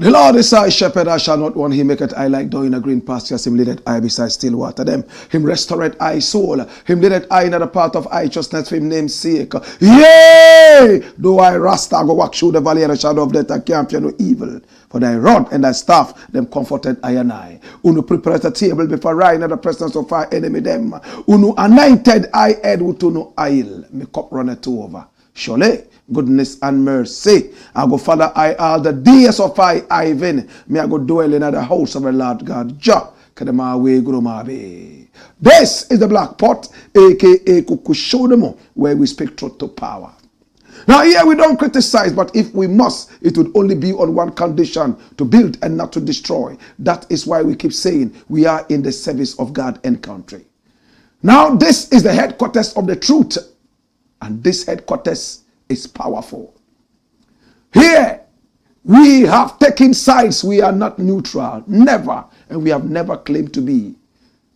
The Lord is our shepherd, I shall not want. He maketh I like down in a green pastures. Him leadeth I beside still water. Them him restoreth I soul. Him leadeth I in the path of righteousness for him name's sake. Yea! Though I RASTA go walk through the valley of the shadow of death, I can't fear no evil. For thy rod and thy staff, them comforted I and I. Unu prepared a table before I in the presence of our enemy them. Unu anointed I head with unu oil. Me cup runneth over. Surely goodness and mercy I go follow I all the days of I Ivan. Me I go dwell in the house of the Lord God. Jah kademawe gurumabe. This is the Black Pot, aka Kukushodemo, where we speak truth to power. Now here we don't criticize, but if we must, it would only be on one condition: to build and not to destroy. That is why we keep saying we are in the service of God and country. Now this is the headquarters of the truth, and this headquarters is powerful. Here we have taken sides. We are not neutral, never, and we have never claimed to be.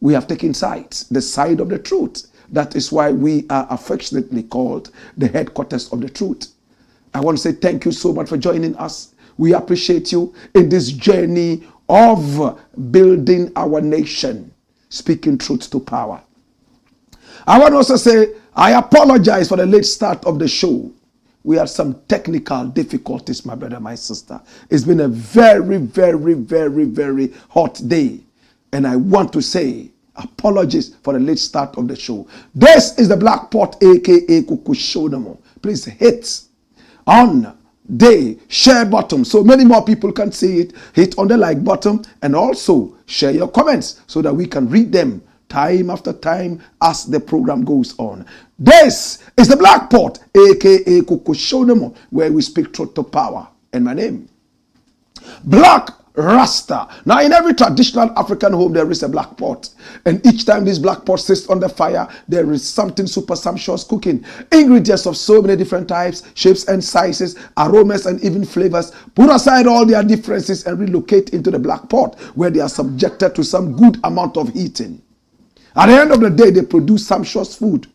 We have taken sides, the side of the truth. That is why we are affectionately called the headquarters of the truth. I want to say thank you so much for joining us. We appreciate you in this journey of building our nation, speaking truth to power. I want to also say I apologize for the late start of the show. We had some technical difficulties, my brother, my sister. It's been a very, very, very, very hot day. And I want to say apologies for the late start of the show. This is the Black Pot, aka Kukushodemo. Please hit on the share button so many more people can see it. Hit on the like button and also share your comments so that we can read them time after time as the program goes on. This is the Black Pot, aka Kukushodemo, where we speak truth to power. And my name, Blakk Rasta. Now in every traditional African home there is a black pot, and each time this black pot sits on the fire there is something super sumptuous cooking. Ingredients of so many different types, shapes and sizes, aromas and even flavors. Put aside all their differences and relocate into the black pot where they are subjected to some good amount of heating. At the end of the day they produce sumptuous food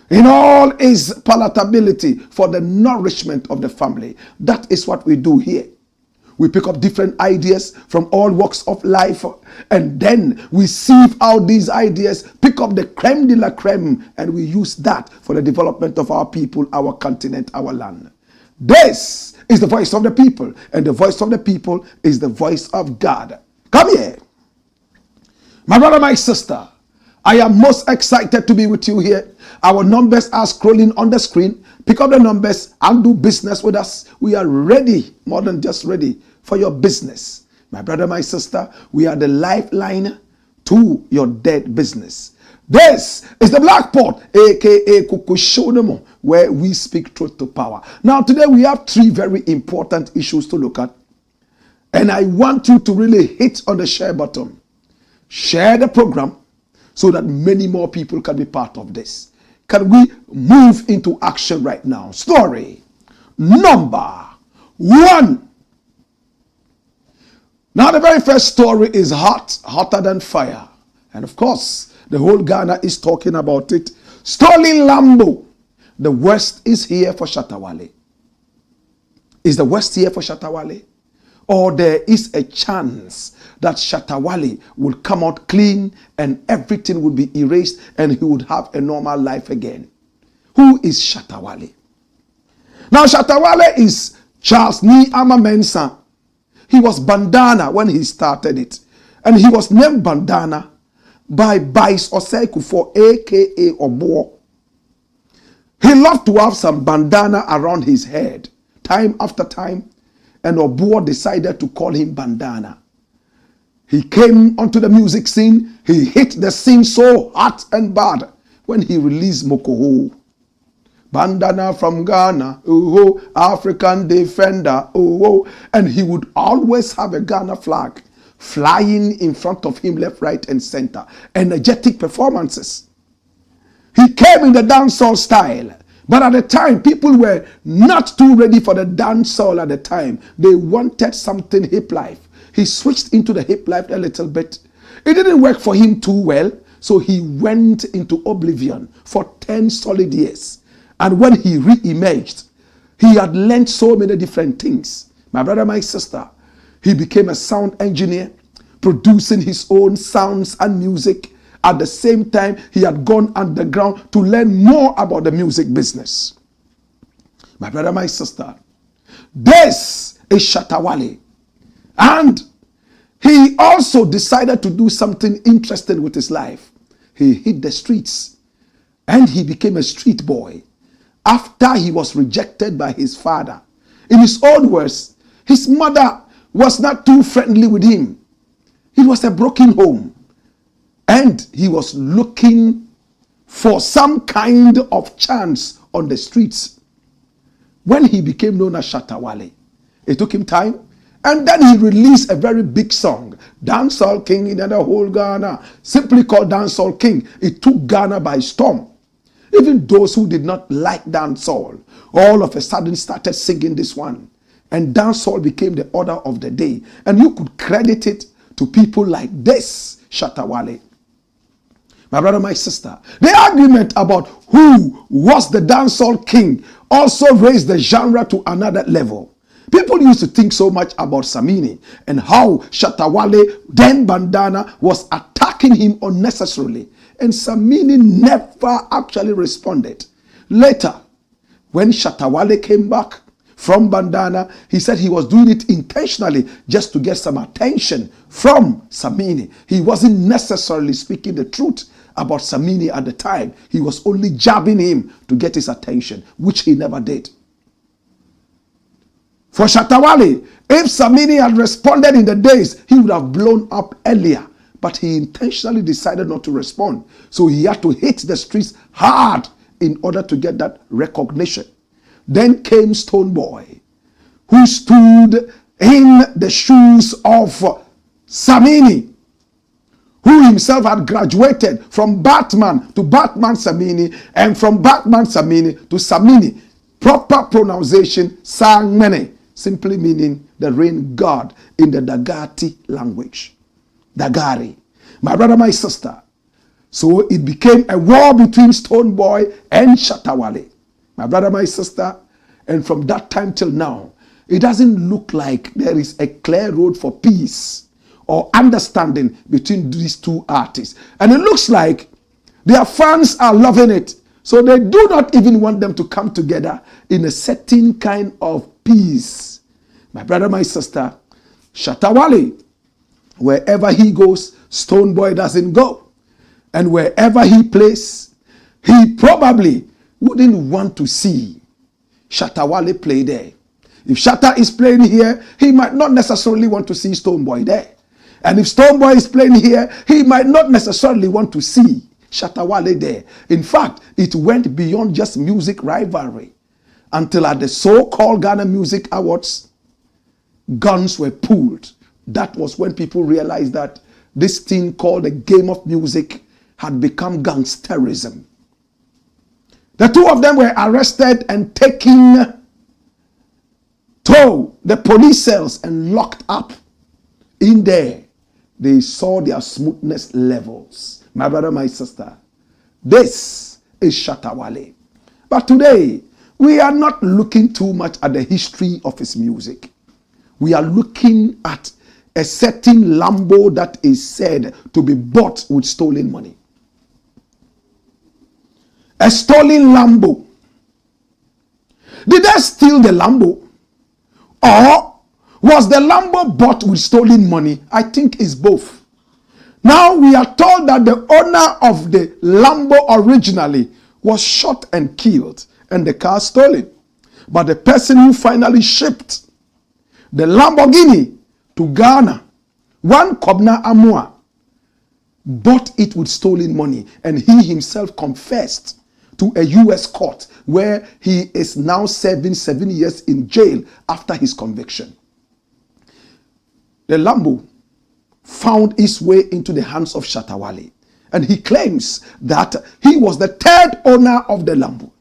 in all its palatability for the nourishment of the family. That is what we do here. We pick up different ideas from all walks of life, and then we sieve out these ideas, pick up the creme de la creme, and we use that for the development of our people, our continent, our land. This is the voice of the people, and the voice of the people is the voice of God. Come here. My brother, my sister, I am most excited to be with you here. Our numbers are scrolling on the screen. Pick up the numbers and do business with us. We are ready, more than just ready, for your business. My brother, my sister, we are the lifeline to your dead business. This is the Black Pot, aka Kukushodemo, where we speak truth to power. Now today we have three very important issues to look at, and I want you to really hit on the share button. Share the program so that many more people can be part of this. Can we move into action right now? Story number one. Now the very first story is hot, hotter than fire. And of course, the whole Ghana is talking about it. Stolen LAMBO. The West is here for Shatta Wale. Is the West here for Shatta Wale? Or there is a chance that Shatta Wale will come out clean and everything will be erased and he would have a normal life again? Who is Shatta Wale? Now Shatta Wale is Charles Ni Amamensa. He was Bandana when he started it. And he was named Bandana by Bice Oseku for aka Obo. He loved to have some bandana around his head time after time, and Obo decided to call him Bandana. He came onto the music scene. He hit the scene so hot and bad when he released Mokoho. Bandana from Ghana, oh, African defender, oh, and he would always have a Ghana flag flying in front of him, left, right, and center. Energetic performances. He came in the dancehall style, but at the time, people were not too ready for the dancehall at the time. They wanted something hip life. He switched into the hip life a little bit. It didn't work for him too well, so he went into oblivion for 10 solid years. And when he re-emerged, he had learned so many different things. My brother, my sister, he became a sound engineer, producing his own sounds and music. At the same time, he had gone underground to learn more about the music business. My brother, my sister, this is Shatta Wale. And he also decided to do something interesting with his life. He hit the streets and he became a street boy after he was rejected by his father. In his own words, his mother was not too friendly with him. It was a broken home. And he was looking for some kind of chance on the streets. When he became known as Shatta Wale, it took him time. And then he released a very big song, Dancehall King in the whole Ghana, simply called Dancehall King. It took Ghana by storm. Even those who did not like dancehall, all of a sudden started singing this one. And dancehall became the order of the day. And you could credit it to people like this, Shatta Wale. My brother, my sister, the argument about who was the dancehall king also raised the genre to another level. People used to think so much about Samini and how Shatta Wale, then Bandana, was attacking him unnecessarily. And Samini never actually responded. Later, when Shatta Wale came back from Bandana, he said he was doing it intentionally just to get some attention from Samini. He wasn't necessarily speaking the truth about Samini at the time. He was only jabbing him to get his attention, which he never did. For Shatta Wale, if Samini had responded in the days, he would have blown up earlier. But he intentionally decided not to respond. So he had to hit the streets hard in order to get that recognition. Then came Stonebwoy, who stood in the shoes of Samini, who himself had graduated from Batman to Batman Samini, and from Batman Samini to Samini. Proper pronunciation, Sangmene, simply meaning the rain god in the Dagati language. Dagari. My brother, my sister. So it became a war between Stonebwoy and Shatta Wale. My brother, my sister. And from that time till now, it doesn't look like there is a clear road for peace or understanding between these two artists. And it looks like their fans are loving it. So they do not even want them to come together in a certain kind of peace. My brother, my sister, Shatta Wale, wherever he goes, Stonebwoy doesn't go. And wherever he plays, he probably wouldn't want to see Shatta Wale play there. If Shatta is playing here, he might not necessarily want to see Stonebwoy there. And if Stonebwoy is playing here, he might not necessarily want to see Shatta Wale there. In fact, it went beyond just music rivalry. Until at the so-called Ghana Music Awards, guns were pulled. That was when people realized that this thing called the game of music had become gangsterism. The two of them were arrested and taken to the police cells and locked up. In there, they saw their smoothness levels. My brother, my sister, this is Shatta Wale. But today, we are not looking too much at the history of his music. We are looking at a certain Lambo that is said to be bought with stolen money. A stolen Lambo. Did they steal the Lambo? Or was the Lambo bought with stolen money? I think it's both. Now we are told that the owner of the Lambo originally was shot and killed and the car stolen. But the person who finally shipped the Lamborghini to Ghana, one Kobna Amua, bought it with stolen money, and he himself confessed to a U.S. court where he is now serving 7 years in jail after his conviction. The Lambo found its way into the hands of Shatta Wale, and he claims that he was the third owner of the Lambo.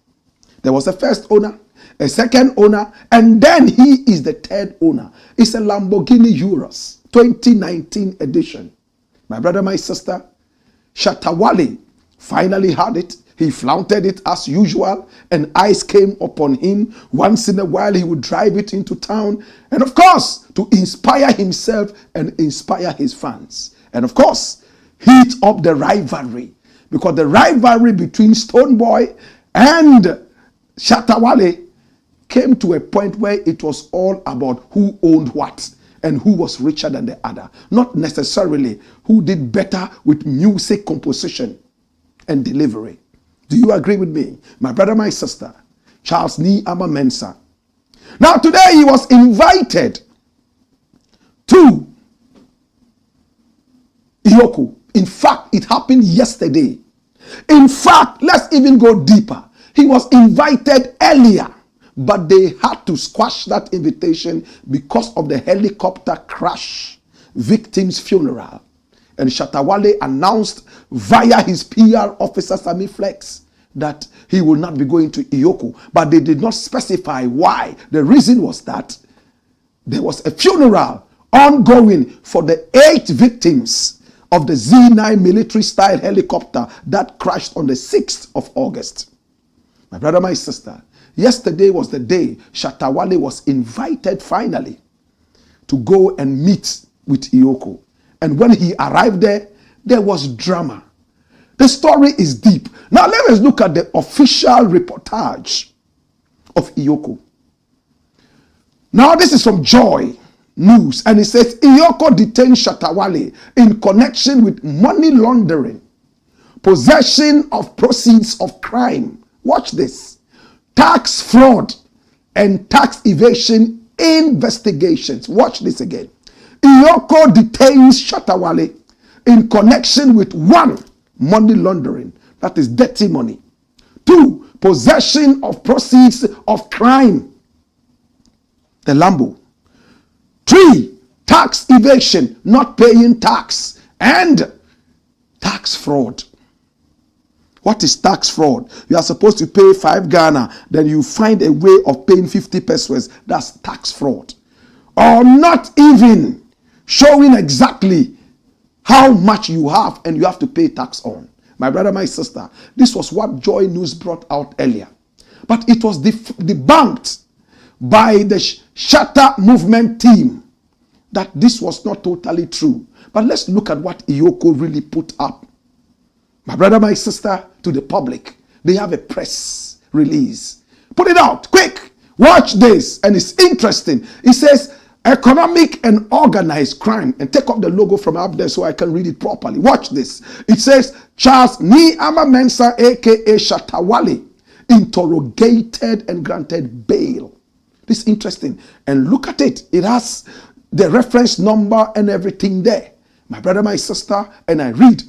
There was a first owner, a second owner, and then he is the third owner. It's a Lamborghini Urus 2019 edition. My brother, my sister, Shatta Wale finally had it. He flaunted it as usual, and eyes came upon him. Once in a while, he would drive it into town, and of course, to inspire himself and inspire his fans. And of course, heat up the rivalry, because the rivalry between Stonebwoy and Shatta Wale came to a point where it was all about who owned what and who was richer than the other, not necessarily who did better with music composition and delivery. Do you agree with me? My brother, my sister, Charles Ni Ama-Mensah. Now today he was invited to EOCO. In fact, it happened yesterday. In fact, let's even go deeper. He was invited earlier, but they had to squash that invitation because of the helicopter crash victim's funeral. And Shatta Wale announced via his PR officer, Sami Flex, that he will not be going to EOCO. But they did not specify why. The reason was that there was a funeral ongoing for the 8 victims of the Z9 military-style helicopter that crashed on the 6th of August. My brother, my sister, yesterday was the day Shatta Wale was invited finally to go and meet with EOCO. And when he arrived there, there was drama. The story is deep. Now let us look at the official reportage of EOCO. Now this is from Joy News, and it says EOCO detained Shatta Wale in connection with money laundering, possession of proceeds of crime. Watch this. Tax fraud and tax evasion investigations. Watch this again. EOCO detains Shatta Wale in connection with 1, money laundering, that is dirty money. 2, possession of proceeds of crime, the Lambo. 3, tax evasion, not paying tax, and tax fraud. What is tax fraud? You are supposed to pay 5 Ghana, then you find a way of paying 50 pesos. That's tax fraud. Or not even showing exactly how much you have and you have to pay tax on. My brother, my sister, this was what Joy News brought out earlier. But it was debunked by the Shatta movement team that this was not totally true. But let's look at what EOCO really put up. My brother, my sister, to the public. They have a press release. Put it out, quick. Watch this, and it's interesting. It says, economic and organized crime, and take off the logo from up there so I can read it properly. Watch this. It says Charles Ni Ama-Mensah aka Shatta Wale interrogated and granted bail. This is interesting, and look at it. It has the reference number and everything there. My brother, my sister, and I read.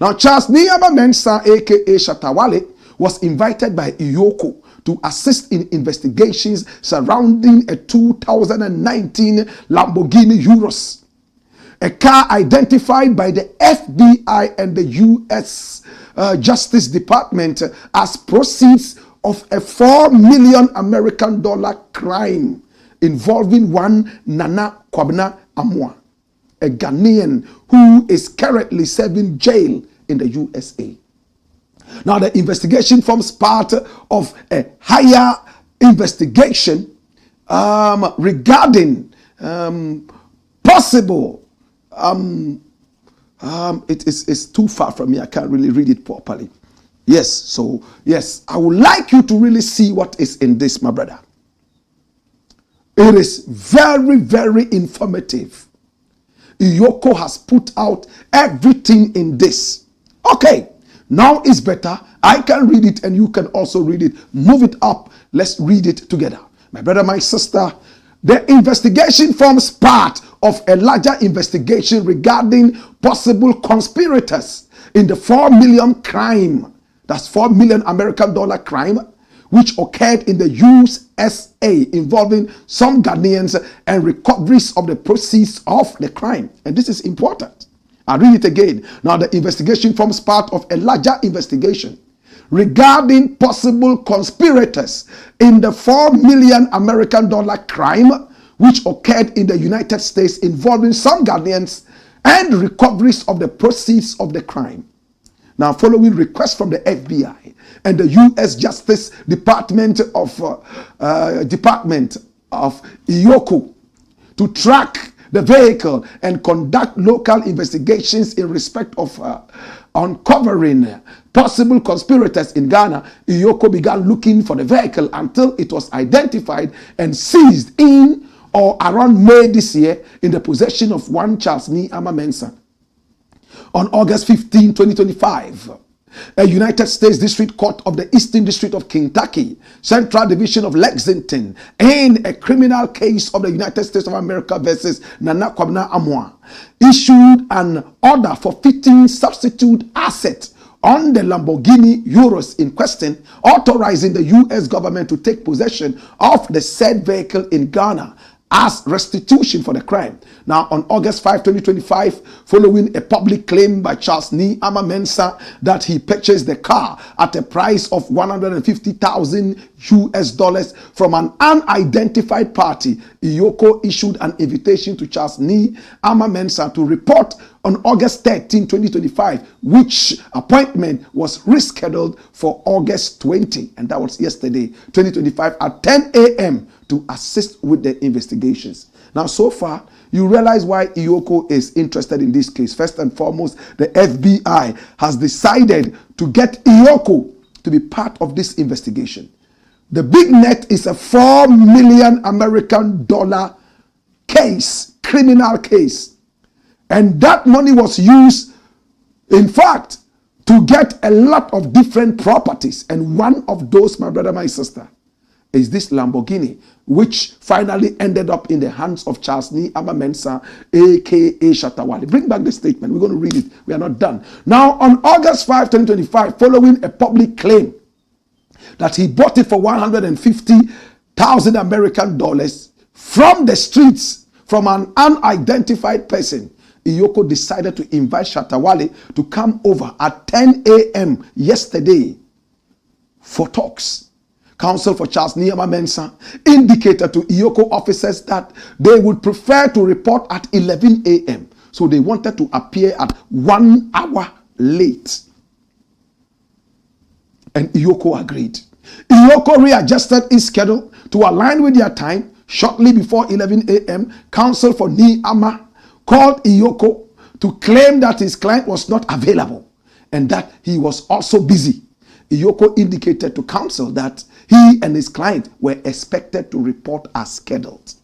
Now Charles Ni Ama-Mensah aka Shatta Wale was invited by EOCO to assist in investigations surrounding a 2019 Lamborghini Urus, a car identified by the FBI and the U.S. Justice Department as proceeds of a $4 million American crime involving one Nana Kwabena Amua, a Ghanaian who is currently serving jail in the USA. Now, the investigation forms part of a higher investigation regarding possible, it's too far from me. I can't really read it properly. Yes, so, yes, I would like you to really see what is in this, my brother. It is very, very informative. EOCO has put out everything in this. Okay, now it's better. I can read it and you can also read it. Move it up. Let's read it together. My brother, my sister, the investigation forms part of a larger investigation regarding possible conspirators in the $4 million crime. That's $4 million American dollar crime, which occurred in the USA involving some Ghanaians and recoveries of the proceeds of the crime. And this is important. I'll read it again. Now, the investigation forms part of a larger investigation regarding possible conspirators in the $4 million American dollar crime, which occurred in the United States involving some Ghanaians and recoveries of the proceeds of the crime. Now, following requests from the FBI and the U.S. Justice Department of EOCO to track the vehicle and conduct local investigations in respect of uncovering possible conspirators in Ghana, EOCO began looking for the vehicle until it was identified and seized in or around May this year in the possession of one Charles Niama Mensah. On August 15, 2025, a United States District Court of the Eastern District of Kentucky, Central Division of Lexington, in a criminal case of the United States of America versus Nana Kwabena Amoah, issued an order for fitting substitute assets on the Lamborghini Urus in question, authorizing the U.S. government to take possession of the said vehicle in Ghana as restitution for the crime. Now, on August 5, 2025, following a public claim by Charles Niama Mensah that he purchased the car at a price of $150,000 from an unidentified party, EOCO issued an invitation to Charles Niama Mensah to report on August 13, 2025, which appointment was rescheduled for August 20, and that was yesterday, 2025, at 10 a.m. to assist with the investigations. Now, so far, you realize why EOCO is interested in this case. First and foremost, the FBI has decided to get EOCO to be part of this investigation. The big net is a $4 million American dollar case, criminal case. And that money was used, in fact, to get a lot of different properties. And one of those, my brother, my sister, is this Lamborghini, which finally ended up in the hands of Charles Niama Mensah, aka Shatta Wale. Bring back the statement. We're going to read it. We are not done. Now, on August 5, 2025, following a public claim that he bought it for $150,000 American dollars from the streets from an unidentified person, EOCO decided to invite Shatta Wale to come over at 10 a.m. yesterday for talks. Counsel for Charles Niama Mensah indicated to EOCO officers that they would prefer to report at 11 a.m. So they wanted to appear at 1 hour late. And EOCO agreed. EOCO readjusted its schedule to align with their time. Shortly before 11 a.m., counsel for Niama called EOCO to claim that his client was not available and that he was also busy. EOCO indicated to counsel that he and his client were expected to report as scheduled.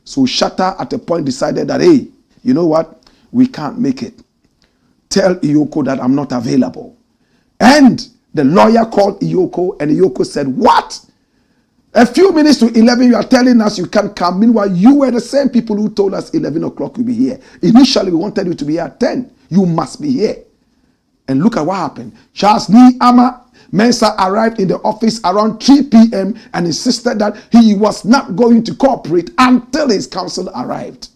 So Shatta at a point decided that, hey, you know what? We can't make it. Tell EOCO that I'm not available. And the lawyer called EOCO and EOCO said, what? A few minutes to 11, you are telling us you can't come. Meanwhile, you were the same people who told us 11 o'clock you'll be here. Initially, we wanted you to be here at 10. You must be here. And look at what happened. Charles Niama Mensah arrived in the office around 3 p.m. and insisted that he was not going to cooperate until his counsel arrived.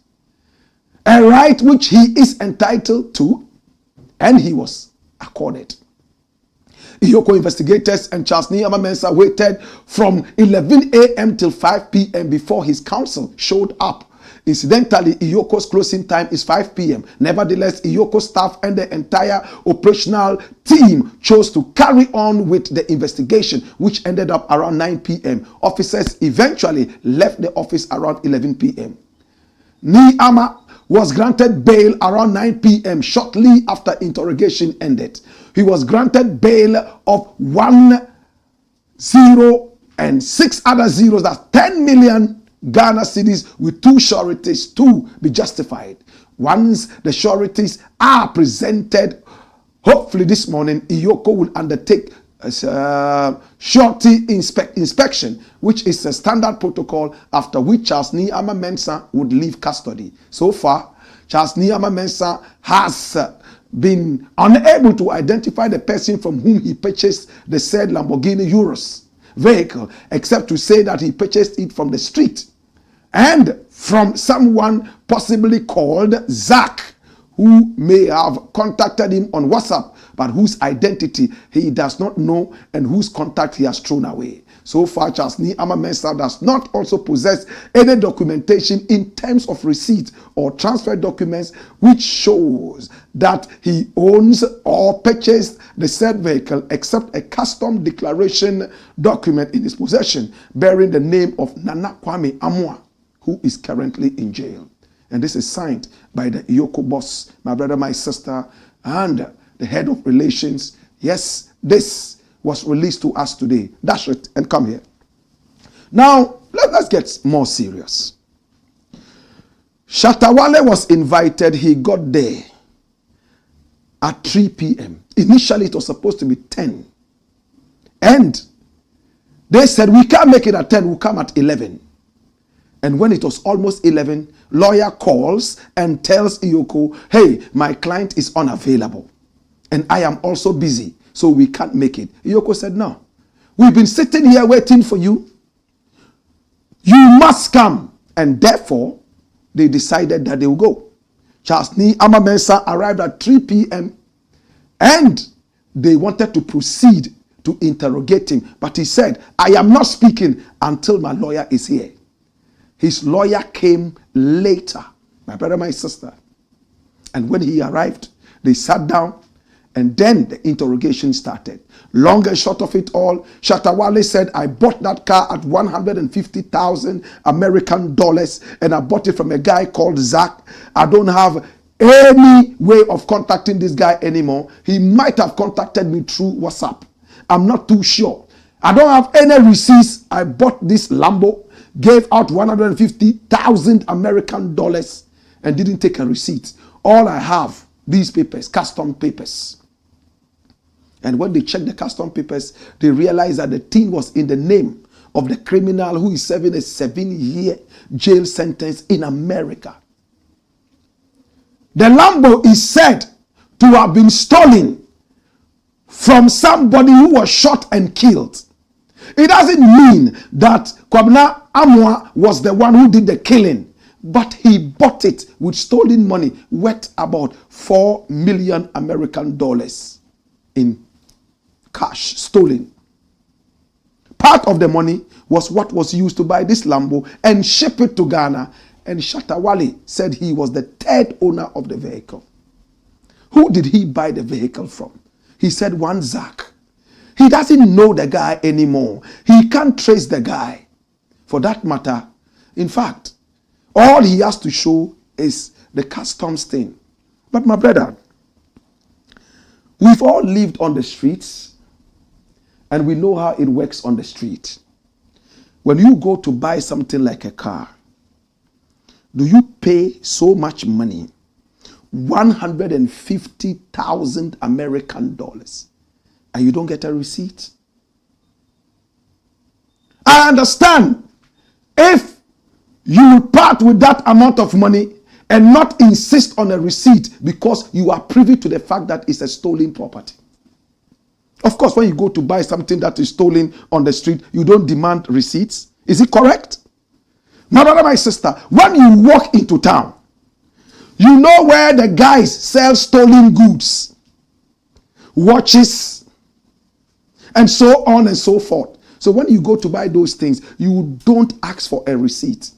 A right which he is entitled to, and he was accorded. EOCO investigators and Charles Niama Mensah waited from 11 a.m. till 5 p.m. before his counsel showed up. Incidentally, EOCO's closing time is 5 p.m. Nevertheless, EOCO staff and the entire operational team chose to carry on with the investigation, which ended up around 9 p.m. Officers eventually left the office around 11 p.m. Niama was granted bail around 9 p.m. shortly after interrogation ended. He was granted bail of 1 0 and 6 other zeros, that's 10 million Ghana cedis with 2 sureties to be justified. Once the sureties are presented, hopefully this morning, EOCO will undertake surety inspection, which is a standard protocol after which Charles Niyama Mensah would leave custody. So far, Charles Niyama Mensah has been unable to identify the person from whom he purchased the said Lamborghini Urus vehicle, except to say that he purchased it from the street and from someone possibly called Zach, who may have contacted him on WhatsApp, but whose identity he does not know and whose contact he has thrown away. So far, Charles Niyama Mensah does not also possess any documentation in terms of receipt or transfer documents which shows that he owns or purchased the said vehicle, except a custom declaration document in his possession bearing the name of Nana Kwame Amoah, who is currently in jail. And this is signed by the EOCO boss, my brother, my sister, and the head of relations. Yes, this was released to us today. Dash it and come here. Now, let's get more serious. Shatta Wale was invited. He got there at 3 p.m. Initially, it was supposed to be 10. And they said, we can't make it at 10, we'll come at 11. And when it was almost 11, lawyer calls and tells EOCO, hey, my client is unavailable. And I am also busy, so we can't make it. EOCO said, no. We've been sitting here waiting for you. You must come. And therefore, they decided that they will go. Charles Niyama Mensah arrived at 3 p.m. and they wanted to proceed to interrogate him. But he said, I am not speaking until my lawyer is here. His lawyer came later, my brother, my sister. And when he arrived, they sat down and then the interrogation started. Long and short of it all, Shatta Wale said, I bought that car at 150,000 American dollars and I bought it from a guy called Zach. I don't have any way of contacting this guy anymore. He might have contacted me through WhatsApp. I'm not too sure. I don't have any receipts. I bought this Lambo, gave out 150,000 American dollars and didn't take a receipt. All I have, these papers, custom papers. And when they checked the custom papers, they realized that the thing was in the name of the criminal who is serving a 7-year jail sentence in America. The Lambo is said to have been stolen from somebody who was shot and killed. It doesn't mean that Kwame Amoah was the one who did the killing, but he bought it with stolen money worth about 4 million American dollars in cash stolen. Part of the money was what was used to buy this Lambo and ship it to Ghana. And Shatta Wale said he was the third owner of the vehicle. Who did he buy the vehicle from? He said one Zach. He doesn't know the guy anymore. He can't trace the guy. For that matter, in fact, all he has to show is the customs thing. But my brother, we've all lived on the streets and we know how it works on the street. When you go to buy something like a car, do you pay so much money, 150,000 American dollars, and you don't get a receipt? I understand if you part with that amount of money and not insist on a receipt because you are privy to the fact that it's a stolen property. Of course, when you go to buy something that is stolen on the street, you don't demand receipts. Is it correct? My brother, my sister, when you walk into town, you know where the guys sell stolen goods, watches, and so on and so forth. So when you go to buy those things, you don't ask for a receipt.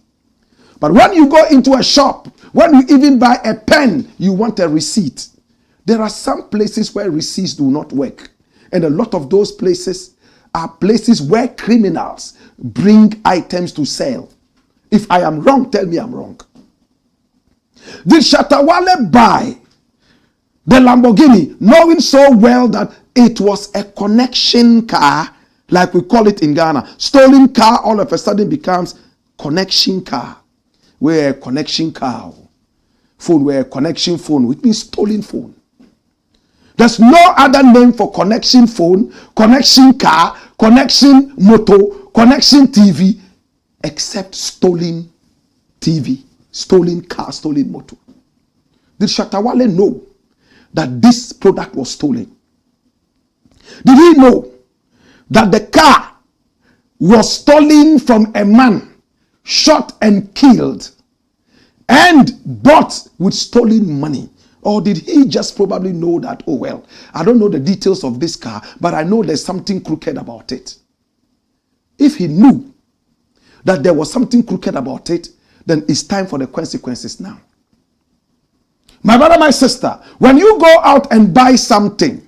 But when you go into a shop, when you even buy a pen, you want a receipt. There are some places where receipts do not work. And a lot of those places are places where criminals bring items to sell. If I am wrong, tell me I'm wrong. Did Shatta Wale buy the Lamborghini knowing so well that it was a connection car, like we call it in Ghana? Stolen car all of a sudden becomes connection car. Where a connection car phone were a connection phone, which means stolen phone. There's no other name for connection phone, connection car, connection motor, connection TV, except stolen TV, stolen car, stolen motor. Did Shatta Wale know that this product was stolen? Did he know that the car was stolen from a man, shot and killed, and bought with stolen money? Or did he just probably know that, oh well, I don't know the details of this car, but I know there's something crooked about it? If he knew that there was something crooked about it, then it's time for the consequences now. My brother, my sister, when you go out and buy something,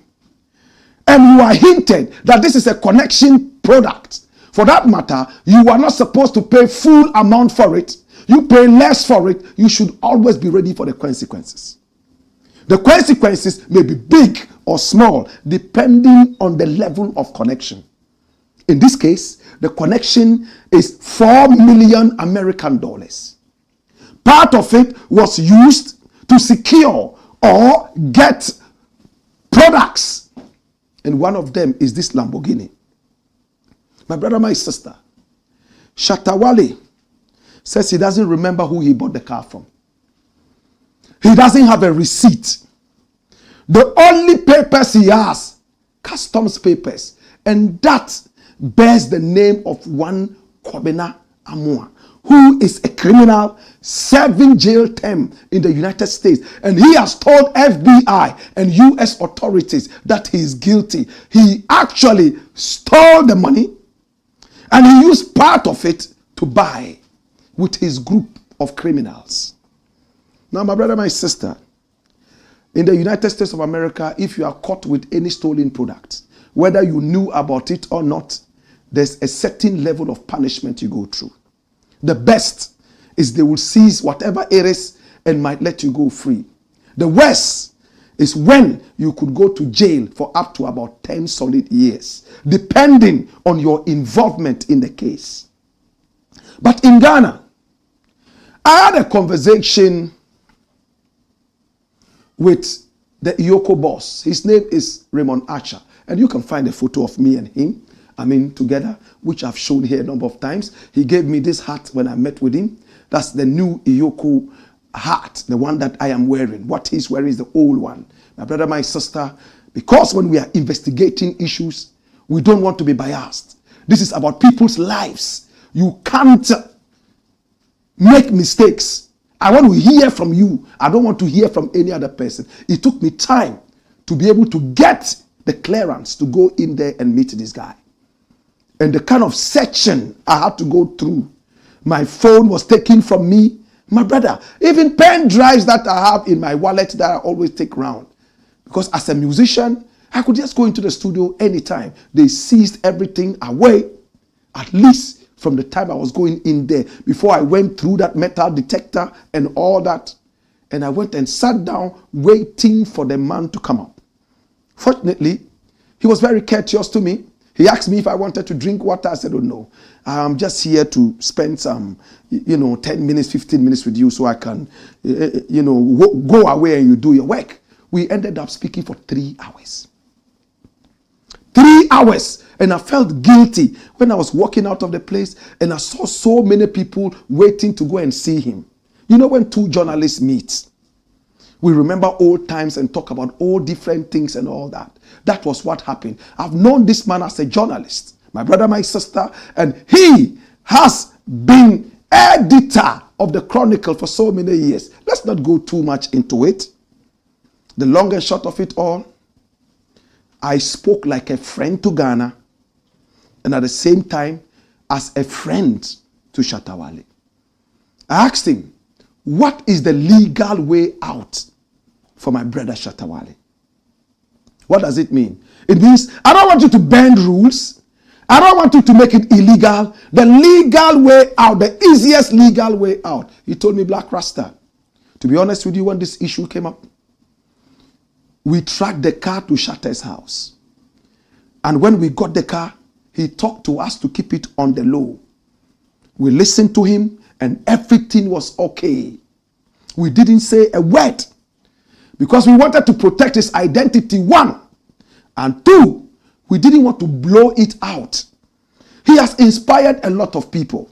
and you are hinted that this is a connection product, for that matter, you are not supposed to pay full amount for it. You pay less for it. You should always be ready for the consequences. The consequences may be big or small, depending on the level of connection. In this case, the connection is 4 million American dollars. Part of it was used to secure or get products. And one of them is this Lamborghini. My brother, my sister, Shatta Wale says he doesn't remember who he bought the car from. He doesn't have a receipt. The only papers he has, customs papers, and that bears the name of one Kwabena Amua, who is a criminal serving jail term in the United States. And he has told FBI and US authorities that he is guilty. He actually stole the money and he used part of it to buy with his group of criminals. Now, my brother, my sister, in the United States of America, if you are caught with any stolen product, whether you knew about it or not, there's a certain level of punishment you go through. The best is they will seize whatever it is and might let you go free. The worst is when you could go to jail for up to about 10 solid years, depending on your involvement in the case. But in Ghana, I had a conversation with the EOCO boss. His name is Raymond Archer. And you can find a photo of me and him, together, which I've shown here a number of times. He gave me this hat when I met with him. That's the new EOCO hat, the one that I am wearing. What he's wearing is the old one. My brother, my sister, because when we are investigating issues, we don't want to be biased. This is about people's lives. You can't make mistakes. I want to hear from you. I don't want to hear from any other person. It took me time to be able to get the clearance to go in there and meet this guy. And the kind of section I had to go through. My phone was taken from me. My brother, even pen drives that I have in my wallet that I always take around. Because as a musician, I could just go into the studio anytime. They seized everything away, at least from the time I was going in there, before I went through that metal detector and all that. And I went and sat down waiting for the man to come up. Fortunately, he was very courteous to me. He asked me if I wanted to drink water. I said, oh no, I'm just here to spend some, 10 minutes, 15 minutes with you so I can, go away and you do your work. We ended up speaking for 3 hours. 3 hours. And I felt guilty when I was walking out of the place and I saw so many people waiting to go and see him. You know, when two journalists meet, we remember old times and talk about all different things and all that. That was what happened. I've known this man as a journalist, my brother, my sister, and he has been editor of the Chronicle for so many years. Let's not go too much into it. The long and short of it all, I spoke like a friend to Ghana and at the same time as a friend to Shatta Wale. I asked him, what is the legal way out for my brother Shatta Wale? What does it mean? It means I don't want you to bend rules. I don't want you to make it illegal. The legal way out, the easiest legal way out. He told me, Blakk RASTA. To be honest with you, when this issue came up, we tracked the car to Shatta's house. And when we got the car, he talked to us to keep it on the low. We listened to him and everything was okay. We didn't say a word because we wanted to protect his identity, one. And two, we didn't want to blow it out. He has inspired a lot of people.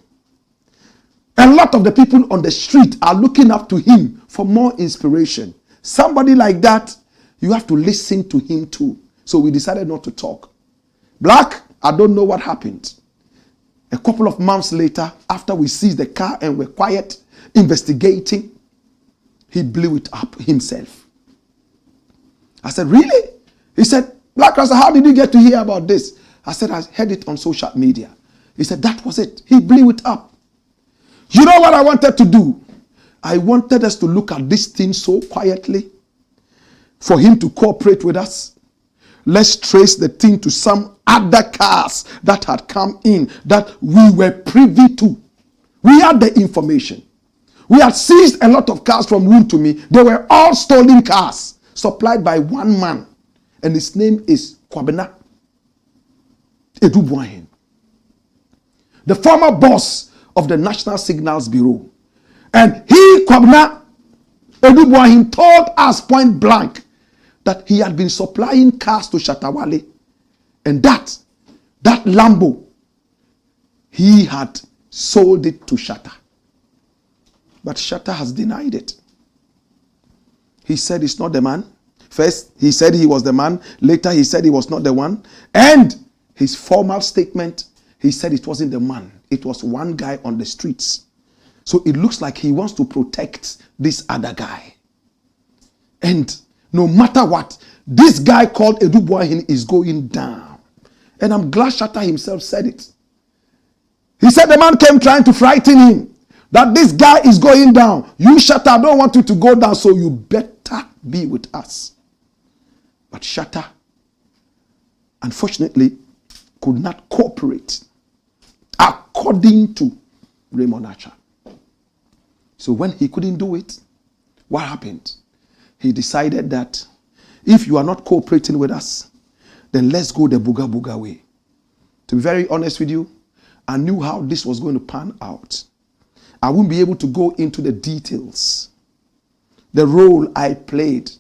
A lot of the people on the street are looking up to him for more inspiration. Somebody like that, you have to listen to him too. So we decided not to talk. Blakk, I don't know what happened. A couple of months later, after we seized the car and were quiet, investigating, he blew it up himself. I said, really? He said, Blakk Rasta, how did you get to hear about this? I said, I heard it on social media. He said, that was it. He blew it up. You know what I wanted to do? I wanted us to look at this thing so quietly, for him to cooperate with us. Let's trace the thing to some other cars that had come in that we were privy to. We had the information. We had seized a lot of cars from Wontumi. They were all stolen cars supplied by one man. And his name is Kwabena Edubuahin, the former boss of the National Signals Bureau. And he, Kwabena Edubuahin, told us point blank that he had been supplying cars to Shatta Wale. And that LAMBO, he had sold it to Shatta. But Shatta has denied it. He said it's not the man. First, he said he was the man. Later, he said he was not the one. And his formal statement, he said it wasn't the man. It was one guy on the streets. So it looks like he wants to protect this other guy. And no matter what, this guy called Edubuahin is going down. And I'm glad Shatta himself said it. He said the man came trying to frighten him, that this guy is going down. You, Shatta, I don't want you to go down, so you better be with us. But Shatta, unfortunately, could not cooperate according to Raymond Archer. So when he couldn't do it, what happened? He decided that if you are not cooperating with us, then let's go the booga booga way. To be very honest with you, I knew how this was going to pan out. I wouldn't be able to go into the details, the role I played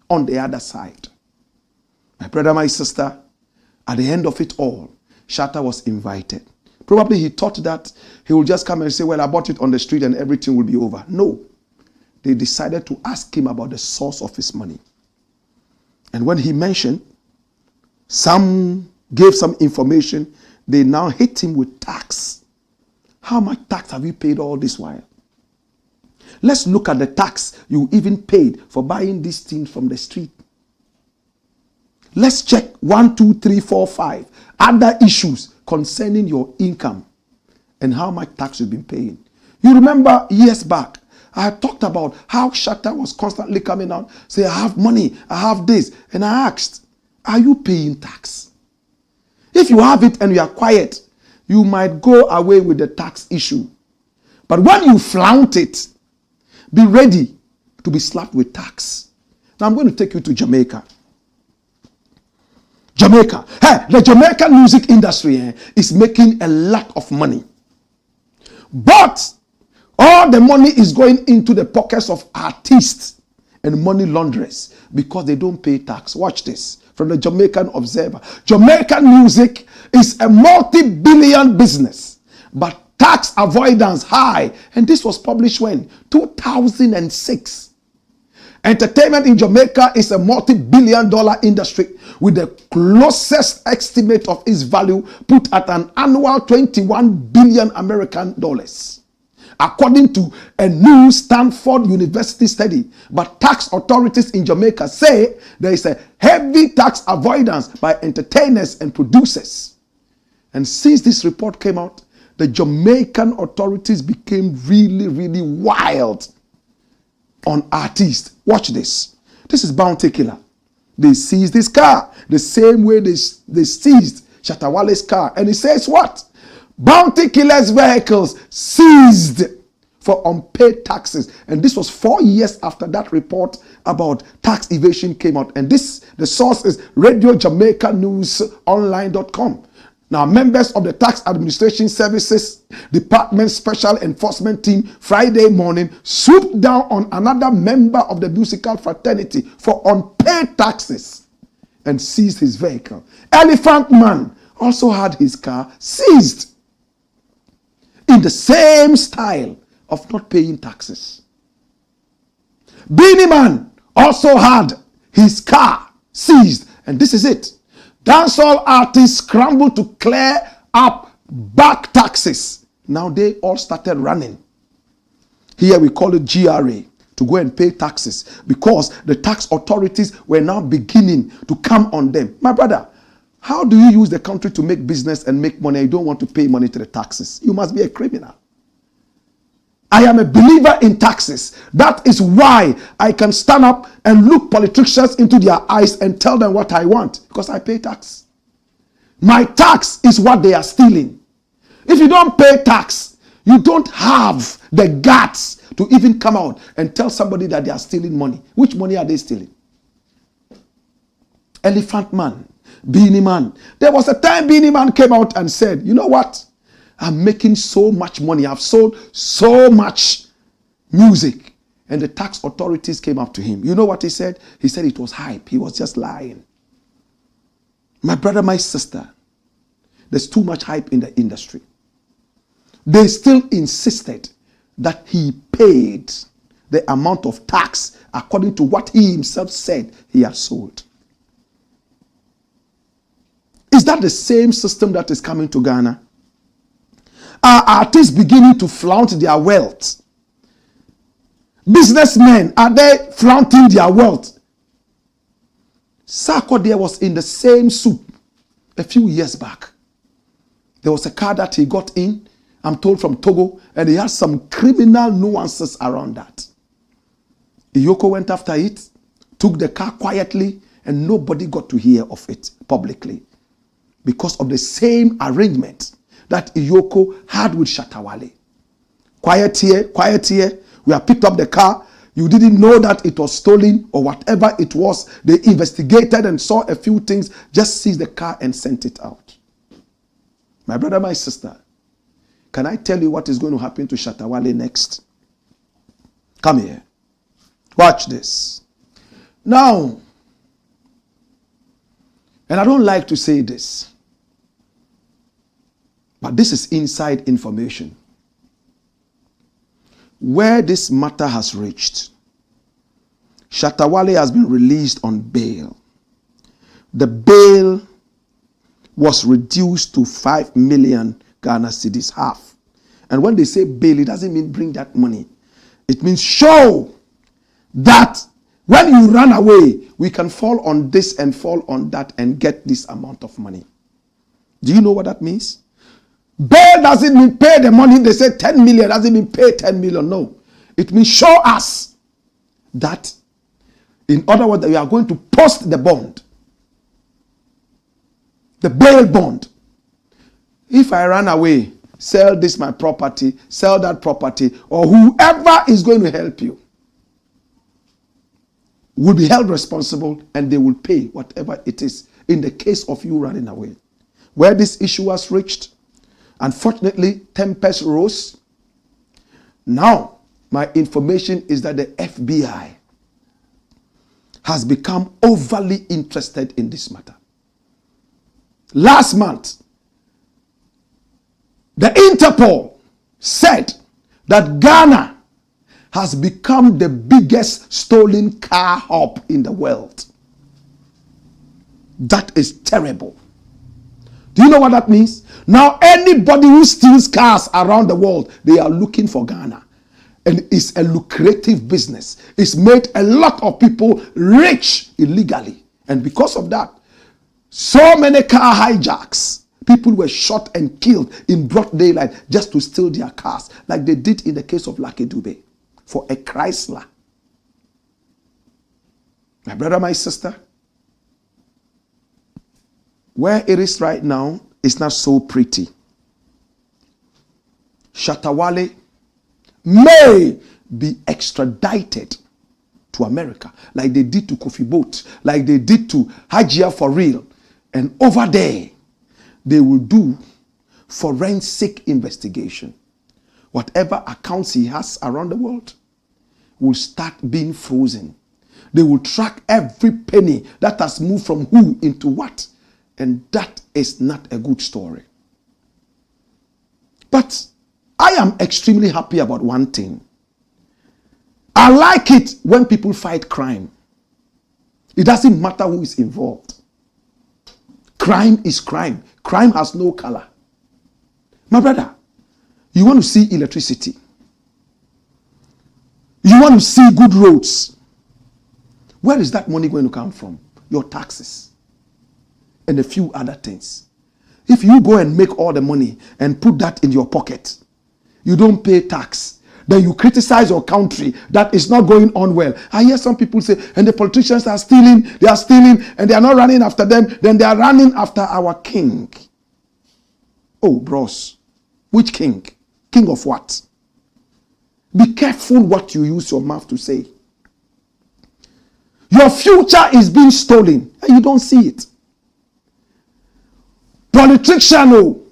on the other side. My brother, my sister, at the end of it all, Shatta was invited. Probably he thought that he would just come and say, well, I bought it on the street and everything will be over. No. They decided to ask him about the source of his money. And when he mentioned, some gave some information, they now hit him with tax. How much tax have you paid all this while? Let's look at the tax you even paid for buying these things from the street. Let's check 1, 2, 3, 4, 5 other issues concerning your income and how much tax you've been paying. You remember years back, I had talked about how Shatta was constantly coming out, say, I have money, I have this. And I asked, are you paying tax? If you have it and you are quiet, you might go away with the tax issue. But when you flaunt it, be ready to be slapped with tax. Now I'm going to take you to Jamaica. Jamaica. Hey, the Jamaican music industry is making a lot of money. But all the money is going into the pockets of artists and money launderers because they don't pay tax. Watch this from the Jamaican Observer. Jamaican music is a multi-billion business, but tax avoidance high. And this was published when? 2006. Entertainment in Jamaica is a multi-billion-dollar industry with the closest estimate of its value put at an annual 21 billion American dollars. According to a new Stanford University study, but tax authorities in Jamaica say there is a heavy tax avoidance by entertainers and producers. And since this report came out, the Jamaican authorities became really, really wild on artists. Watch this. This is Bounty Killer. They seized this car the same way they seized Shatta Wale's car. And it says what? Bounty Killer's vehicles seized for unpaid taxes. And this was 4 years after that report about tax evasion came out. And this, the source is Radio Jamaica News Online.com. Now, members of the Tax Administration Services Department Special Enforcement Team Friday morning swooped down on another member of the musical fraternity for unpaid taxes and seized his vehicle. Elephant Man also had his car seized in the same style of not paying taxes. Beanie Man also had his car seized, and this is it. Dancehall artists scrambled to clear up back taxes. Now they all started running. Here we call it GRA, to go and pay taxes, because the tax authorities were now beginning to come on them. My brother, how do you use the country to make business and make money and you don't want to pay money to the taxes? You must be a criminal. I am a believer in taxes. That is why I can stand up and look politicians into their eyes and tell them what I want, because I pay tax. My tax is what they are stealing. If you don't pay tax, you don't have the guts to even come out and tell somebody that they are stealing money. Which money are they stealing? Elephant Man, Beanie Man. There was a time Beanie Man came out and said, you know what? I'm making so much money. I've sold so much music. And the tax authorities came up to him. You know what he said? He said it was hype. He was just lying. My brother, my sister, there's too much hype in the industry. They still insisted that he paid the amount of tax according to what he himself said he had sold. Is that the same system that is coming to Ghana? Are artists beginning to flaunt their wealth? Businessmen, are they flaunting their wealth? Sarkodie was in the same soup a few years back. There was a car that he got in, I'm told from Togo, and he had some criminal nuances around that. EOCO went after it, took the car quietly, and nobody got to hear of it publicly because of the same arrangement that EOCO had with Shatta Wale. Quiet here. We have picked up the car. You didn't know that it was stolen or whatever it was. They investigated and saw a few things, just seized the car and sent it out. My brother, my sister, can I tell you what is going to happen to Shatta Wale next? Come here. Watch this. Now, and I don't like to say this, but this is inside information. Where this matter has reached, Shatta Wale has been released on bail. The bail was reduced to 5 million Ghana cedis, half. And when they say bail, it doesn't mean bring that money. It means show that when you run away, we can fall on this and fall on that and get this amount of money. Do you know what that means? Bail doesn't mean pay the money. They say 10 million doesn't mean pay 10 million. No. It means show us that, in other words, that we are going to post the bond. The bail bond. If I run away, sell this my property, sell that property, or whoever is going to help you will be held responsible and they will pay whatever it is in the case of you running away. Where this issue was reached, unfortunately, tempest rose. Now, my information is that the FBI has become overly interested in this matter. Last month, the Interpol said that Ghana has become the biggest stolen car hub in the world. That is terrible. Do you know what that means? Now anybody who steals cars around the world, they are looking for Ghana. And it's a lucrative business. It's made a lot of people rich illegally. And because of that, so many car hijacks. People were shot and killed in broad daylight just to steal their cars, like they did in the case of Lucky Dube for a Chrysler. My brother, my sister, where it is right now is not so pretty. Shatta Wale may be extradited to America, like they did to Kofi Boat, like they did to Hajia for real. And over there, they will do forensic investigation. Whatever accounts he has around the world will start being frozen. They will track every penny that has moved from who into what. And that is not a good story. But I am extremely happy about one thing. I like it when people fight crime. It doesn't matter who is involved. Crime is crime. Crime has no color. My brother, you want to see electricity. You want to see good roads. Where is that money going to come from? Your taxes and a few other things. If you go and make all the money and put that in your pocket, you don't pay tax. Then you criticize your country that is not going on well. I hear some people say, and the politicians are stealing, and they are not running after them, then they are running after our king. Oh, bros, which king? King of what? Be careful what you use your mouth to say. Your future is being stolen and you don't see it. Politician,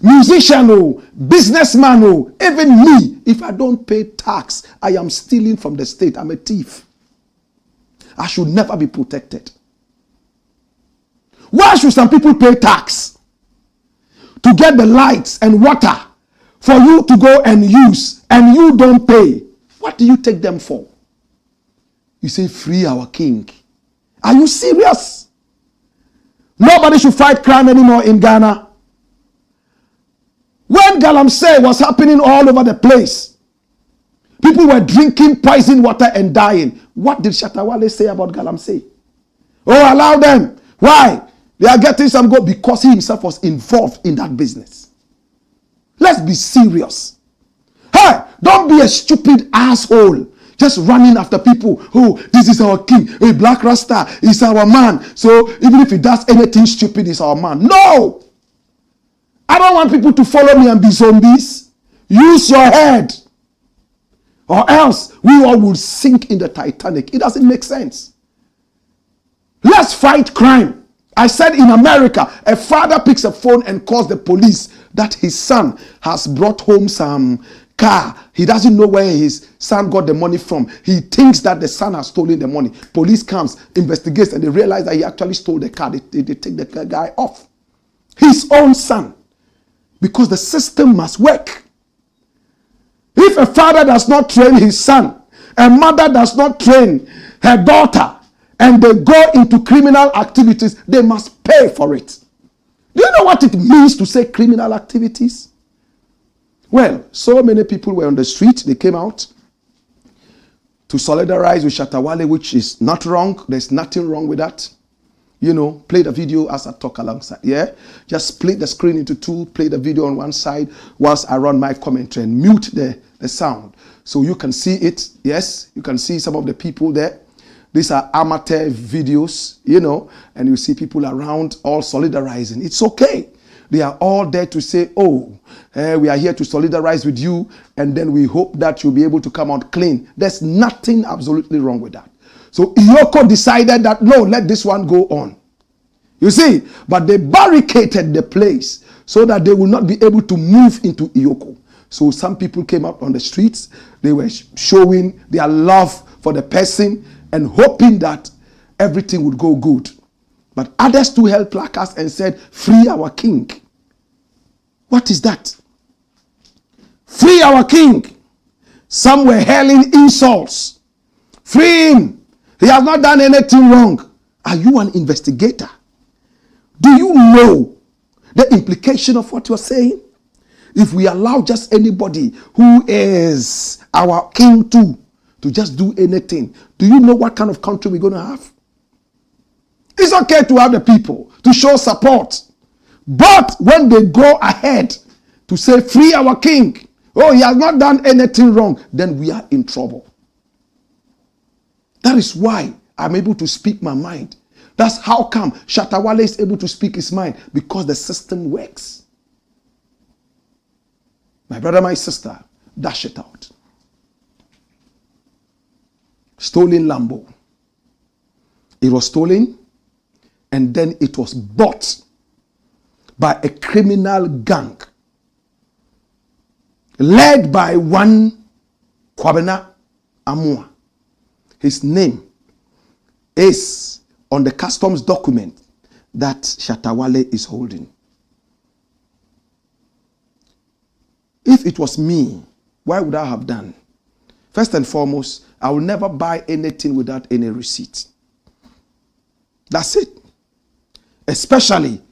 musician, businessman, even me, if I don't pay tax, I am stealing from the state. I'm a thief. I should never be protected. Why should some people pay tax? To get the lights and water for you to go and use, and you don't pay. What do you take them for? You say, free our king. Are you serious? Nobody should fight crime anymore in Ghana. When Galamsey was happening all over the place, people were drinking poison water and dying. What did Shatta Wale say about Galamsey? Oh, allow them. Why? They are getting some gold because he himself was involved in that business. Let's be serious. Hey, don't be a stupid asshole just running after people. Oh, this is our king. Hey, Blakk Rasta is our man. So even if he does anything stupid, he's our man. No! I don't want people to follow me and be zombies. Use your head. Or else we all will sink in the Titanic. It doesn't make sense. Let's fight crime. I said in America, a father picks a phone and calls the police that his son has brought home some car. He doesn't know where his son got the money from. He thinks that the son has stolen the money. Police comes, investigates, and they realize that he actually stole the car. They take the guy off. His own son. Because the system must work. If a father does not train his son, a mother does not train her daughter, and they go into criminal activities, they must pay for it. Do you know what it means to say criminal activities? Well, so many people were on the street. They came out to solidarize with Shatta Wale, which is not wrong. There's nothing wrong with that. You know, play the video as I talk alongside. Yeah, just split the screen into two, play the video on one side whilst I run my commentary and mute the sound so you can see it. Yes, you can see some of the people there. These are amateur videos, you know, and you see people around all solidarizing. It's okay. They are all there to say, oh, we are here to solidarize with you, and then we hope that you'll be able to come out clean. There's nothing absolutely wrong with that. So EOCO decided that, no, let this one go on. You see, but they barricaded the place so that they will not be able to move into EOCO. So some people came out on the streets. They were showing their love for the person and hoping that everything would go good. But others too held placards and said, free our king. What is that? Free our king. Some were hurling insults. Free him. He has not done anything wrong. Are you an investigator? Do you know the implication of what you're saying? If we allow just anybody who is our king too to just do anything, do you know what kind of country we're going to have? It's okay to have the people to show support. But when they go ahead to say, free our king, oh, he has not done anything wrong, then we are in trouble. That is why I'm able to speak my mind. That's how come Shatta Wale is able to speak his mind, because the system works. My brother, my sister, dash it out. Stolen Lambo. It was stolen and then it was bought by a criminal gang led by one Kwabena Amua. His name is on the customs document that Shatta Wale is holding. If it was me, why would I have done? First and foremost, I will never buy anything without any receipt. That's it. Especially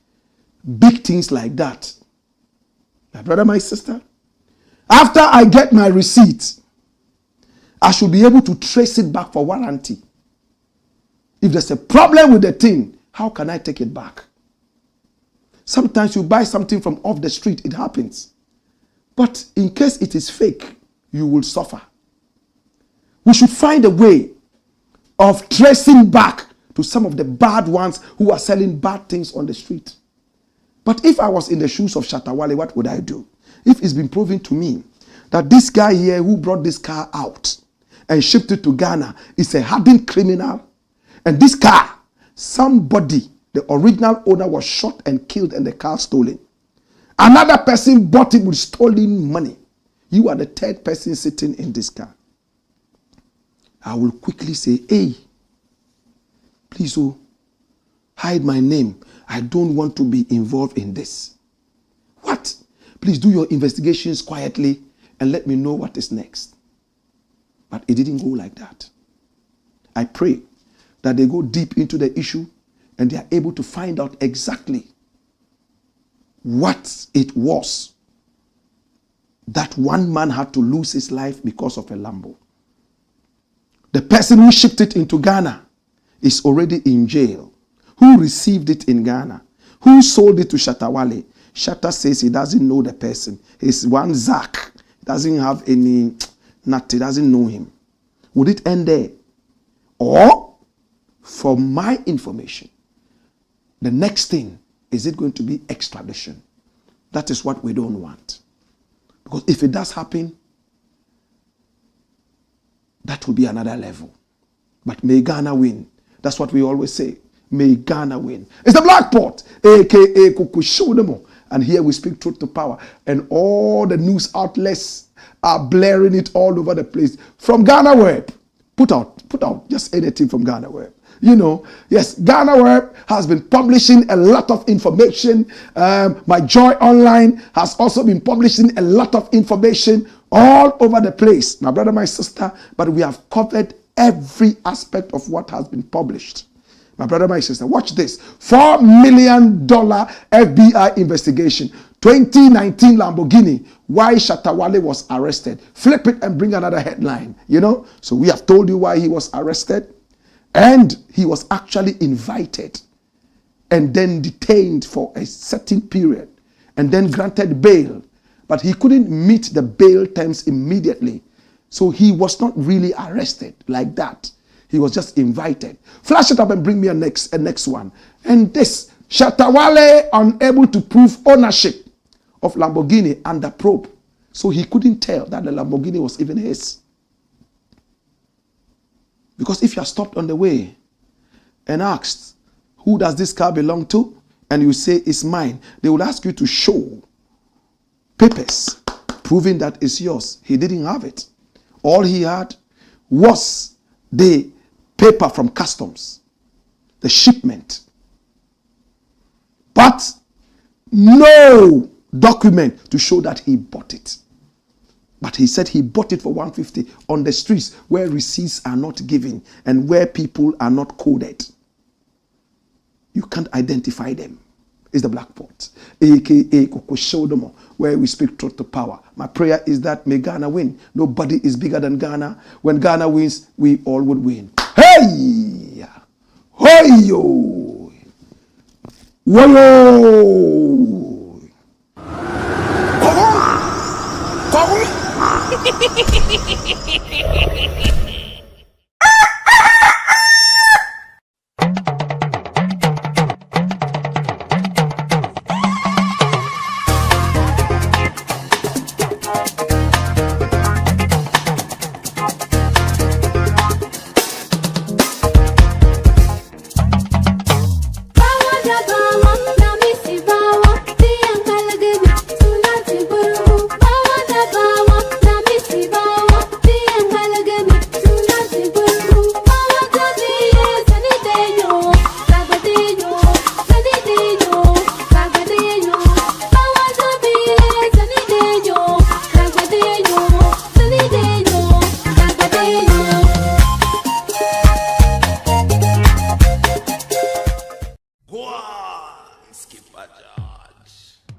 big things like that. My brother, my sister, after I get my receipt, I should be able to trace it back for warranty. If there's a problem with the thing, how can I take it back? Sometimes you buy something from off the street, it happens. But in case it is fake, you will suffer. We should find a way of tracing back to some of the bad ones who are selling bad things on the street. But if I was in the shoes of Shatta Wale, what would I do? If it's been proven to me that this guy here who brought this car out and shipped it to Ghana is a hardened criminal, and this car, somebody, the original owner, was shot and killed and the car stolen. Another person bought it with stolen money. You are the third person sitting in this car. I will quickly say, hey, please, oh, hide my name. I don't want to be involved in this. What? Please do your investigations quietly and let me know what is next. But it didn't go like that. I pray that they go deep into the issue and they are able to find out exactly what it was that one man had to lose his life because of a Lambo. The person who shipped it into Ghana is already in jail. Who received it in Ghana? Who sold it to Shatta Wale? Shatta says he doesn't know the person. He's one Zach. He doesn't have any, nothing, doesn't know him. Would it end there? Or, from my information, the next thing, is it going to be extradition? That is what we don't want. Because if it does happen, that will be another level. But may Ghana win. That's what we always say. May Ghana win. It's the Blakk Pot, aka Kukushodemo. And here we speak truth to power. And all the news outlets are blaring it all over the place. From Ghana Web. Put out just anything from Ghana Web. You know, yes, Ghana Web has been publishing a lot of information. My Joy Online has also been publishing a lot of information all over the place, my brother, my sister. But we have covered every aspect of what has been published. My brother, my sister, watch this. $4 million FBI investigation. 2019 Lamborghini. Why Shatta Wale was arrested. Flip it and bring another headline. You know, so we have told you why he was arrested. And he was actually invited and then detained for a certain period and then granted bail. But he couldn't meet the bail terms immediately. So he was not really arrested like that. He was just invited. Flash it up and bring me a next one. And this, Shatta Wale unable to prove ownership of Lamborghini under probe. So he couldn't tell that the Lamborghini was even his. Because if you are stopped on the way and asked, who does this car belong to? And you say, it's mine. They will ask you to show papers proving that it's yours. He didn't have it. All he had was the paper from customs, the shipment. But no document to show that he bought it. But he said he bought it for $150 on the streets where receipts are not given and where people are not coded. You can't identify them. It's the Blakk Pot, aka Kokoshodomo, where we speak truth to power. My prayer is that may Ghana win. Nobody is bigger than Ghana. When Ghana wins, we all would win. Hey! Hoyo! Woyo!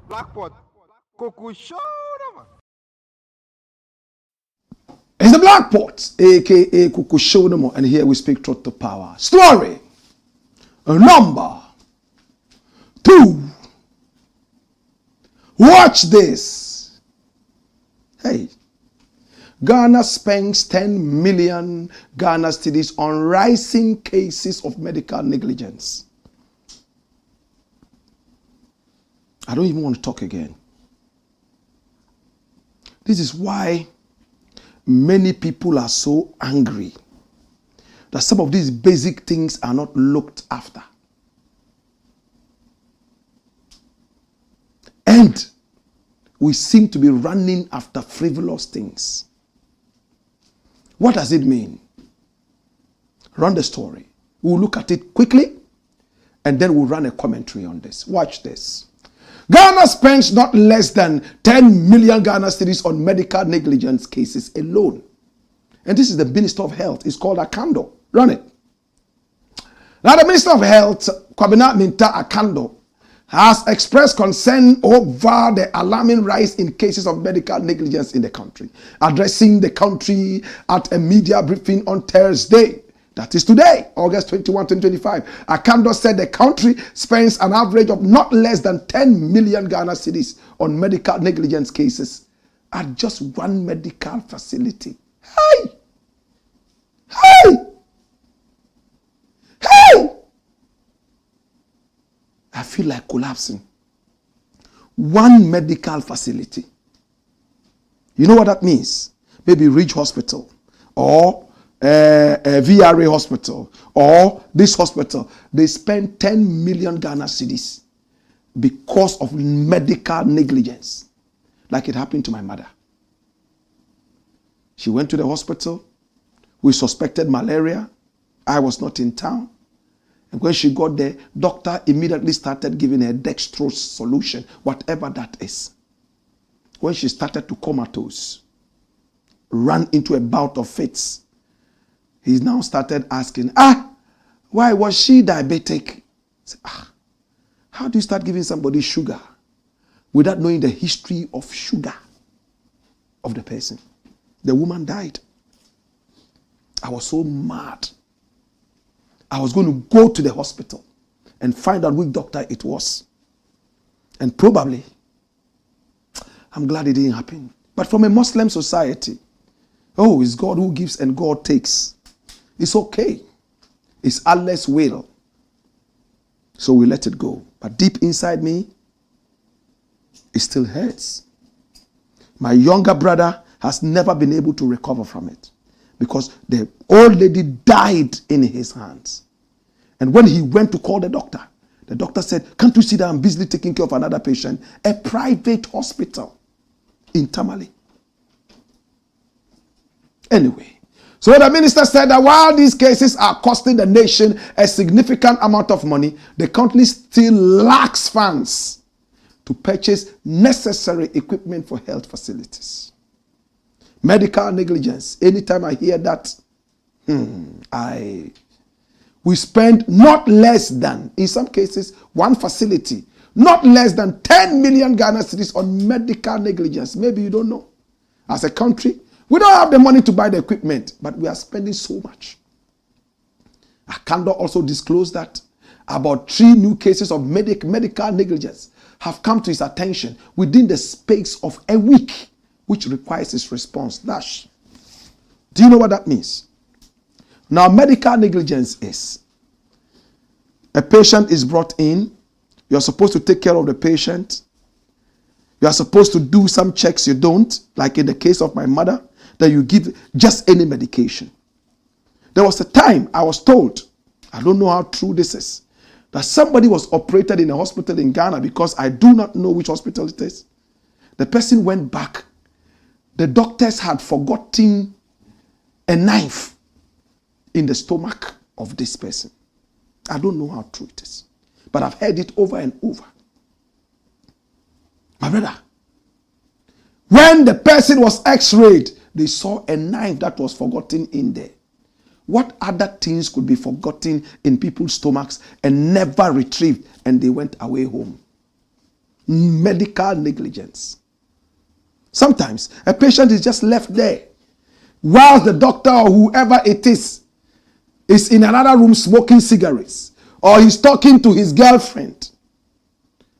Blackpot. Coco show, man. It's the Blackpot, aka Kukushonomo, and here we speak truth to power. Story number 2. Watch this. Hey, Ghana spends 10 million Ghana cedis on rising cases of medical negligence. I don't even want to talk again. This is why many people are so angry that some of these basic things are not looked after. And we seem to be running after frivolous things. What does it mean? Run the story. We'll look at it quickly and then we'll run a commentary on this. Watch this. Ghana spends not less than 10 million Ghana cedis on medical negligence cases alone. And this is the Minister of Health. It's called Akando. Run it. Now the Minister of Health, Kwabena Minta Akando, has expressed concern over the alarming rise in cases of medical negligence in the country. Addressing the country at a media briefing on Thursday, that is today, August 21, 2025, Akando said the country spends an average of not less than 10 million Ghana cedis on medical negligence cases at just one medical facility. Hey! Hey! Hey! I feel like collapsing. One medical facility. You know what that means? Maybe Ridge Hospital or a VRA hospital or this hospital. They spend 10 million Ghana cedis because of medical negligence. Like it happened to my mother. She went to the hospital. We suspected malaria. I was not in town. And when she got there, doctor immediately started giving her dextrose solution, whatever that is. When she started to comatose, ran into a bout of fits, he now started asking, why was she diabetic? Said, how do you start giving somebody sugar without knowing the history of sugar of the person? The woman died. I was so mad. I was going to go to the hospital and find out which doctor it was. And probably, I'm glad it didn't happen. But from a Muslim society, it's God who gives and God takes. It's okay. It's Allah's will. So we let it go. But deep inside me, it still hurts. My younger brother has never been able to recover from it because the old lady died in his hands. And when he went to call the doctor said, can't you see that I'm busily taking care of another patient? A private hospital in Tamale. Anyway, so the minister said that while these cases are costing the nation a significant amount of money, the country still lacks funds to purchase necessary equipment for health facilities. Medical negligence. Anytime I hear that, we spend not less than, in some cases, one facility, not less than 10 million Ghana cedis on medical negligence. Maybe you don't know. As a country, we don't have the money to buy the equipment, but we are spending so much. Akando also disclosed that about 3 new cases of medical negligence have come to his attention within the space of a week, which requires his response. Do you know what that means? Now, medical negligence is a patient is brought in. You're supposed to take care of the patient. You are supposed to do some checks you don't, like in the case of my mother, that you give just any medication. There was a time I was told, I don't know how true this is, that somebody was operated in a hospital in Ghana because I do not know which hospital it is. The person went back. The doctors had forgotten a knife in the stomach of this person. I don't know how true it is, but I've heard it over and over. My brother, when the person was x-rayed, they saw a knife that was forgotten in there. What other things could be forgotten in people's stomachs and never retrieved, and they went away home? Medical negligence. Sometimes a patient is just left there whilst the doctor or whoever it is in another room smoking cigarettes, or he's talking to his girlfriend.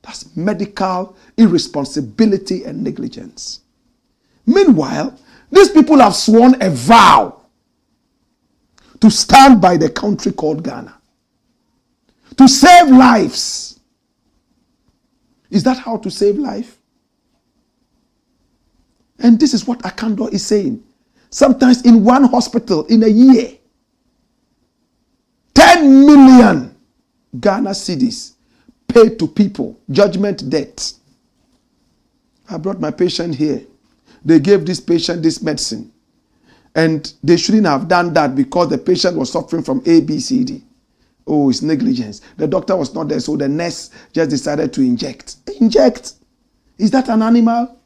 That's medical irresponsibility and negligence. Meanwhile, these people have sworn a vow to stand by the country called Ghana, to save lives. Is that how to save life? And this is what Akando is saying. Sometimes in one hospital in a year, 10 million Ghana cedis paid to people, judgment debt. I brought my patient here. They gave this patient this medicine. And they shouldn't have done that because the patient was suffering from A, B, C, D. Oh, it's negligence. The doctor was not there, so the nurse just decided to inject. Inject? Is that an animal?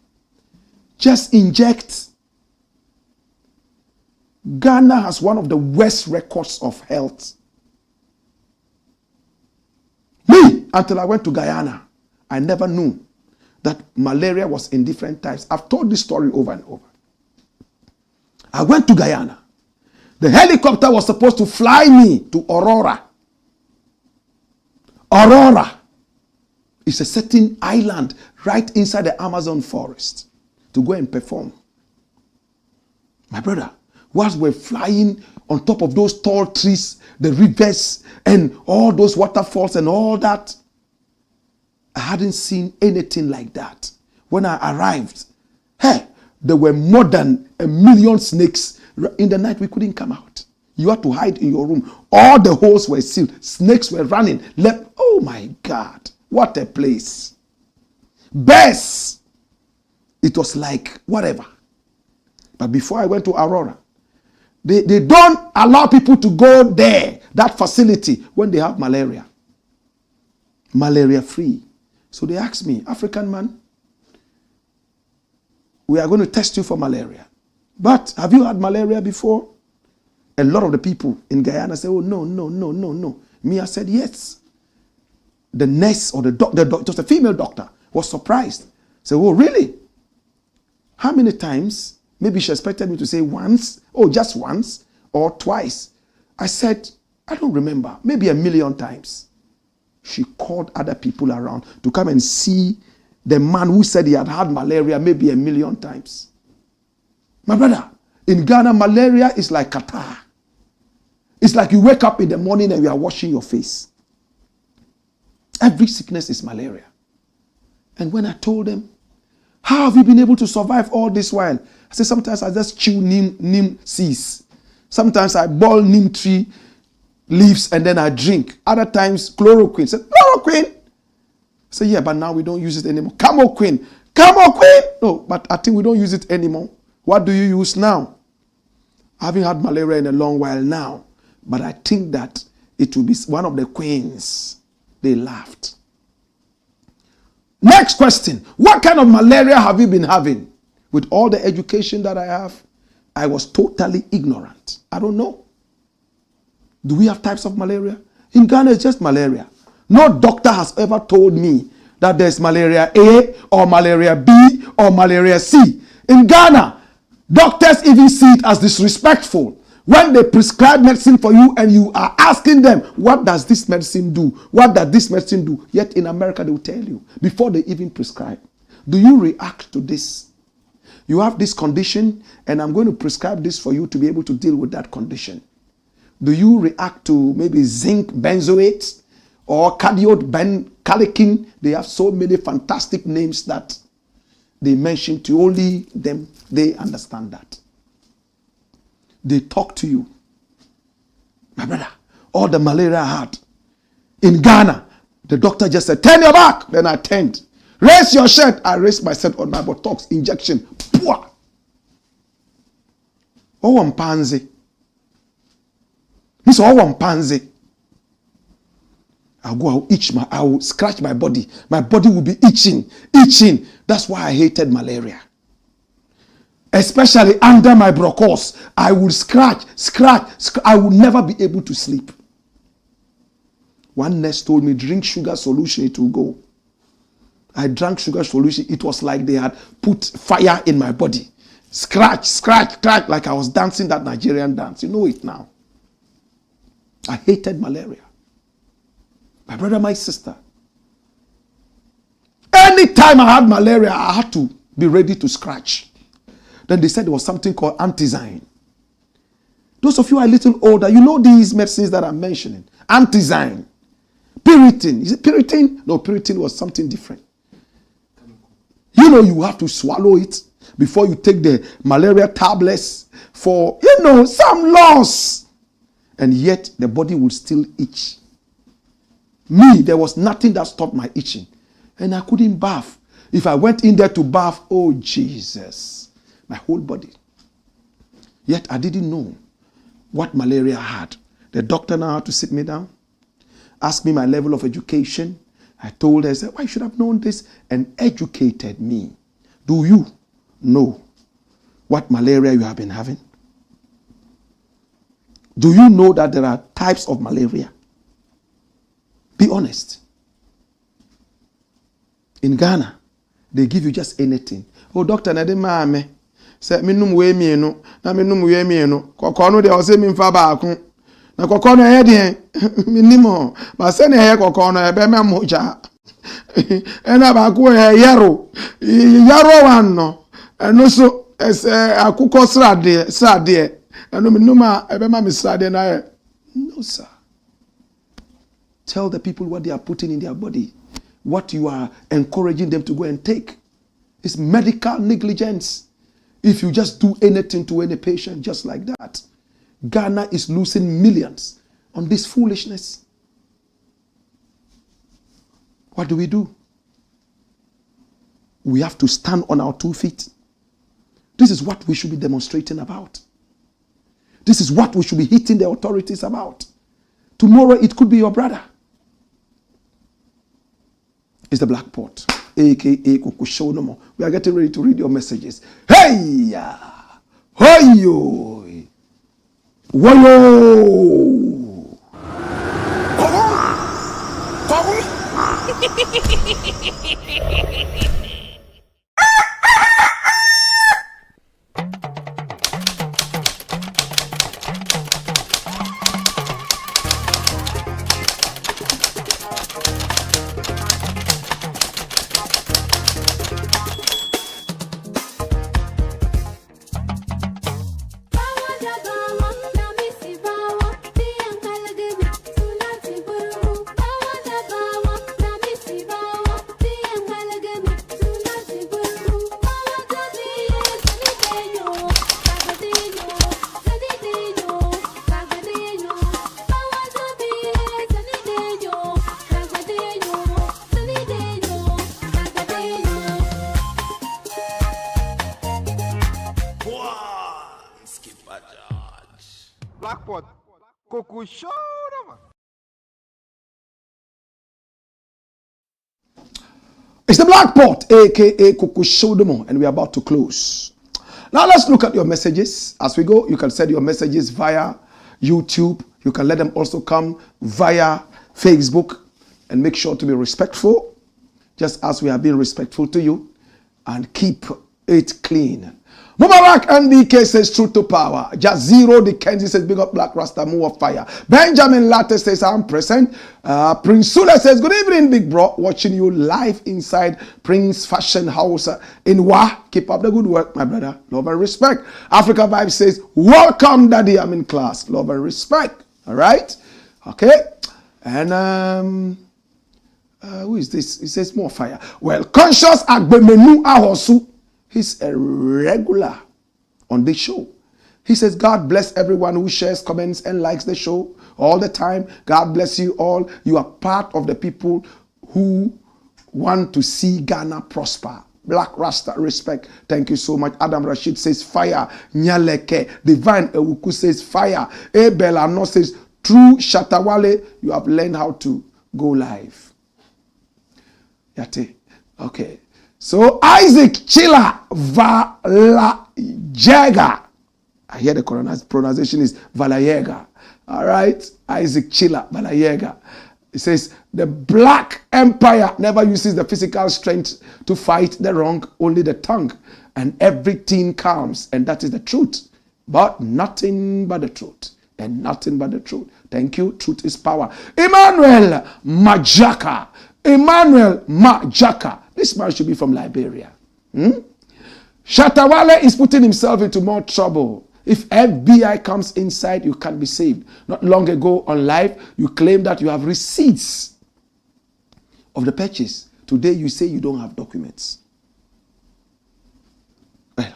Just inject. Ghana has one of the worst records of health. Me, until I went to Guyana, I never knew that malaria was in different types. I've told this story over and over. I went to Guyana. The helicopter was supposed to fly me to Aurora. Aurora is a certain island right inside the Amazon forest to go and perform. My brother, whilst we're flying on top of those tall trees, the rivers, and all those waterfalls and all that, I hadn't seen anything like that. When I arrived, hey, there were more than 1 million snakes. In the night, we couldn't come out. You had to hide in your room. All the holes were sealed. Snakes were running. Oh my God, what a place. Bears. It was like whatever. But before I went to Aurora, they don't allow people to go there, that facility, when they have malaria. Malaria free. So they asked me, African man, we are going to test you for malaria. But have you had malaria before? A lot of the people in Guyana say, oh, no. Me, I said, yes. The nurse or the doctor, it was a female doctor, was surprised. Said, oh, really? How many times? Maybe she expected me to say once, just once, or twice. I said, I don't remember, maybe 1 million times. She called other people around to come and see the man who said he had had malaria maybe 1 million times. My brother, in Ghana, malaria is like catarrh. It's like you wake up in the morning and you are washing your face. Every sickness is malaria. And when I told them, how have you been able to survive all this while? I said, sometimes I just chew neem seeds. Sometimes I boil neem tree leaves and then I drink. Other times, chloroquine. I said, chloroquine? I said, yeah, but now we don't use it anymore. Camoquine. No, but I think we don't use it anymore. What do you use now? I haven't had malaria in a long while now, but I think that it will be one of the queens. They laughed. Next question. What kind of malaria have you been having? With all the education that I have, I was totally ignorant. I don't know. Do we have types of malaria? In Ghana, it's just malaria. No doctor has ever told me that there's malaria A or malaria B or malaria C. In Ghana, doctors even see it as disrespectful when they prescribe medicine for you and you are asking them, what does this medicine do? What does this medicine do? Yet in America, they will tell you before they even prescribe. Do you react to this? You have this condition and I'm going to prescribe this for you to be able to deal with that condition. Do you react to maybe zinc benzoate or cardiot calicin? They have so many fantastic names that they mention to only them. They understand that. They talk to you. My brother, all the malaria I had in Ghana, the doctor just said, turn your back. Then I turned. Raise your shirt. I raised my shirt on my buttocks. Injection. Pwah. Oh, I'm pansy. This all one pansy. I'll scratch my body. My body will be itching. That's why I hated malaria. especially under my bronchos. I would scratch. I would never be able to sleep. One nurse told me, drink sugar solution, it will go. I drank sugar solution. It was like they had put fire in my body. Scratch, like I was dancing that Nigerian dance. You know it now. I hated malaria. My brother, my sister. Anytime I had malaria, I had to be ready to scratch. Then they said there was something called antizine. Those of you who are a little older, you know these medicines that I'm mentioning. Antizine. Piriton. Is it Piriton? No, Piriton was something different. You know you have to swallow it before you take the malaria tablets for, some loss. And yet the body will still itch. Me, there was nothing that stopped my itching. And I couldn't bath. If I went in there to bath, oh Jesus, my whole body. Yet I didn't know what malaria had. The doctor now had to sit me down, ask me my level of education. I told her, I said, why should I have known this? And educated me. Do you know what malaria you have been having? Do you know that there are types of malaria? Be honest. In Ghana, they give you just anything. Oh, doctor, na de maame. Say me num we mi no, na me num we mi no. Kokko no de o say me mfa baako. Na kokko no ye de me nimo. Ba say na ye kokko no e be me moja. Ena baako ye yaro. Yaro wan no. Eno so akukọ srade. Eno me numa e be ma me srade na ye. No, sir. Tell the people what they are putting in their body. What you are encouraging them to go and take. It's medical negligence. If you just do anything to any patient just like that. Ghana is losing millions on this foolishness. What do? We have to stand on our 2 feet. This is what we should be demonstrating about. This is what we should be hitting the authorities about. Tomorrow it could be your brother. It's the Blakk Pot, aka Kuku Show no more. We are getting ready to read your messages. Hey! Hoyo! Woyo! Blakk Pot, Kuku Show man. It's the Blakk Pot, aka Kuku Show, and we are about to close. Now let's look at your messages. As we go, you can send your messages via YouTube. You can let them also come via Facebook, and make sure to be respectful, just as we have been respectful to you, and keep it clean. Mubarak NDK says truth to power. Jazero the Kenzie says big up Black Rasta, more fire. Benjamin Latte says I'm present. Prince Sule says good evening big bro, watching you live inside Prince Fashion House in Wa. Keep up the good work my brother, love and respect. Africa Vibe says welcome daddy, I'm in class, love and respect. All right, okay. And who is this? He says more fire. Well, Conscious Agbemenu Ahosu, he's a regular on this show. He says, God bless everyone who shares, comments, and likes the show all the time. God bless you all. You are part of the people who want to see Ghana prosper. Black Rasta, respect. Thank you so much. Adam Rashid says, fire. Nyaleke. Divine Ewuku says, fire. Abel Ano says, true Shatta Wale, you have learned how to go live. Yate. Okay. So Isaac Chila Valayega. I hear the pronunciation is Valayega. All right. Isaac Chila Valayega. It says, the Blakk Empire never uses the physical strength to fight the wrong, only the tongue. And everything comes. And that is the truth. But nothing but the truth. And nothing but the truth. Thank you. Truth is power. Emmanuel Majaka. Emmanuel Majaka. This man should be from Liberia. Shatta Wale is putting himself into more trouble. If FBI comes inside, you can't be saved. Not long ago on live, you claim that you have receipts of the purchase. Today you say you don't have documents. Well,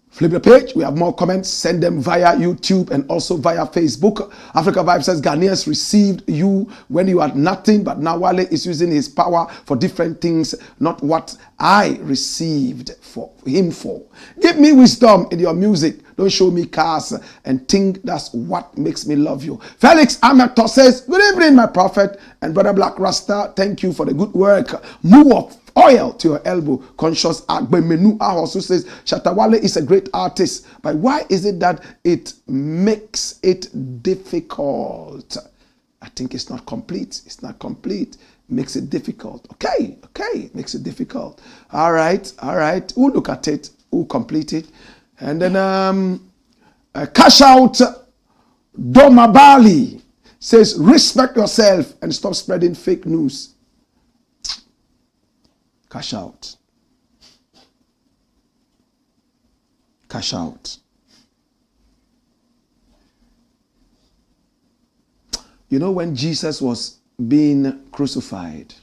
flip the page. We have more comments. Send them via YouTube and also via Facebook. Africa Vibe says, Ghanaians received you when you had nothing, but now Wale is using his power for different things, not what I received for him for. Give me wisdom in your music. Don't show me cars and think that's what makes me love you. Felix Amato says, good evening, my prophet and brother Blakk Rasta. Thank you for the good work. Move up. Oil to your elbow. Conscious Agbemenu also says Shatta Wale is a great artist, but why is it that it makes it difficult? I think it's not complete. It's not complete. Makes it difficult. Okay. Makes it difficult. All right. We'll look at it. We'll complete it. And then Cash Out Domabali says, respect yourself and stop spreading fake news. Cash out. Cash out. You know, when Jesus was being crucified,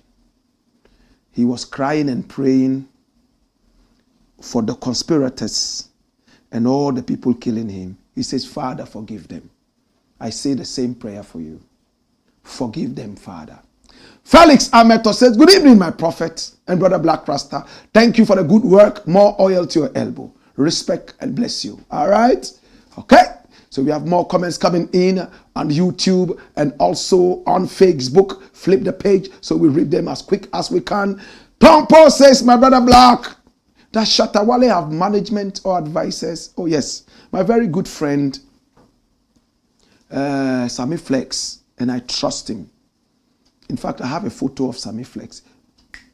he was crying and praying for the conspirators and all the people killing him. He says, Father, forgive them. I say the same prayer for you. Forgive them, Father. Felix Ameto says, good evening, my prophet and brother Blakk Rasta. Thank you for the good work. More oil to your elbow. Respect and bless you. All right? Okay. So we have more comments coming in on YouTube and also on Facebook. Flip the page so we read them as quick as we can. Tom Paul says, my brother Blakk, does Shatta Wale have management or advisors? Oh, yes. My very good friend, Sami Flex, and I trust him. In fact, I have a photo of Sami Flex.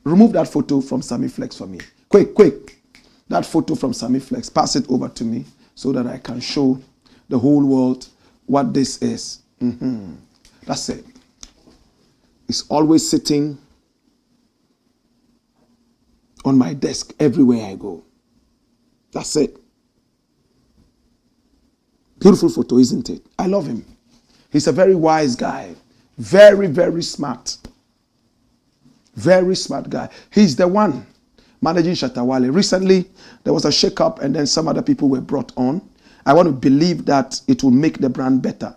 Remove that photo from Sami Flex for me. Quick. That photo from Sami Flex. Pass it over to me so that I can show the whole world what this is. That's it. It's always sitting on my desk everywhere I go. That's it. Beautiful photo, isn't it? I love him. He's a very wise guy. Very, very smart. Very smart guy. He's the one managing Shatta Wale. Recently, there was a shake-up and then some other people were brought on. I want to believe that it will make the brand better.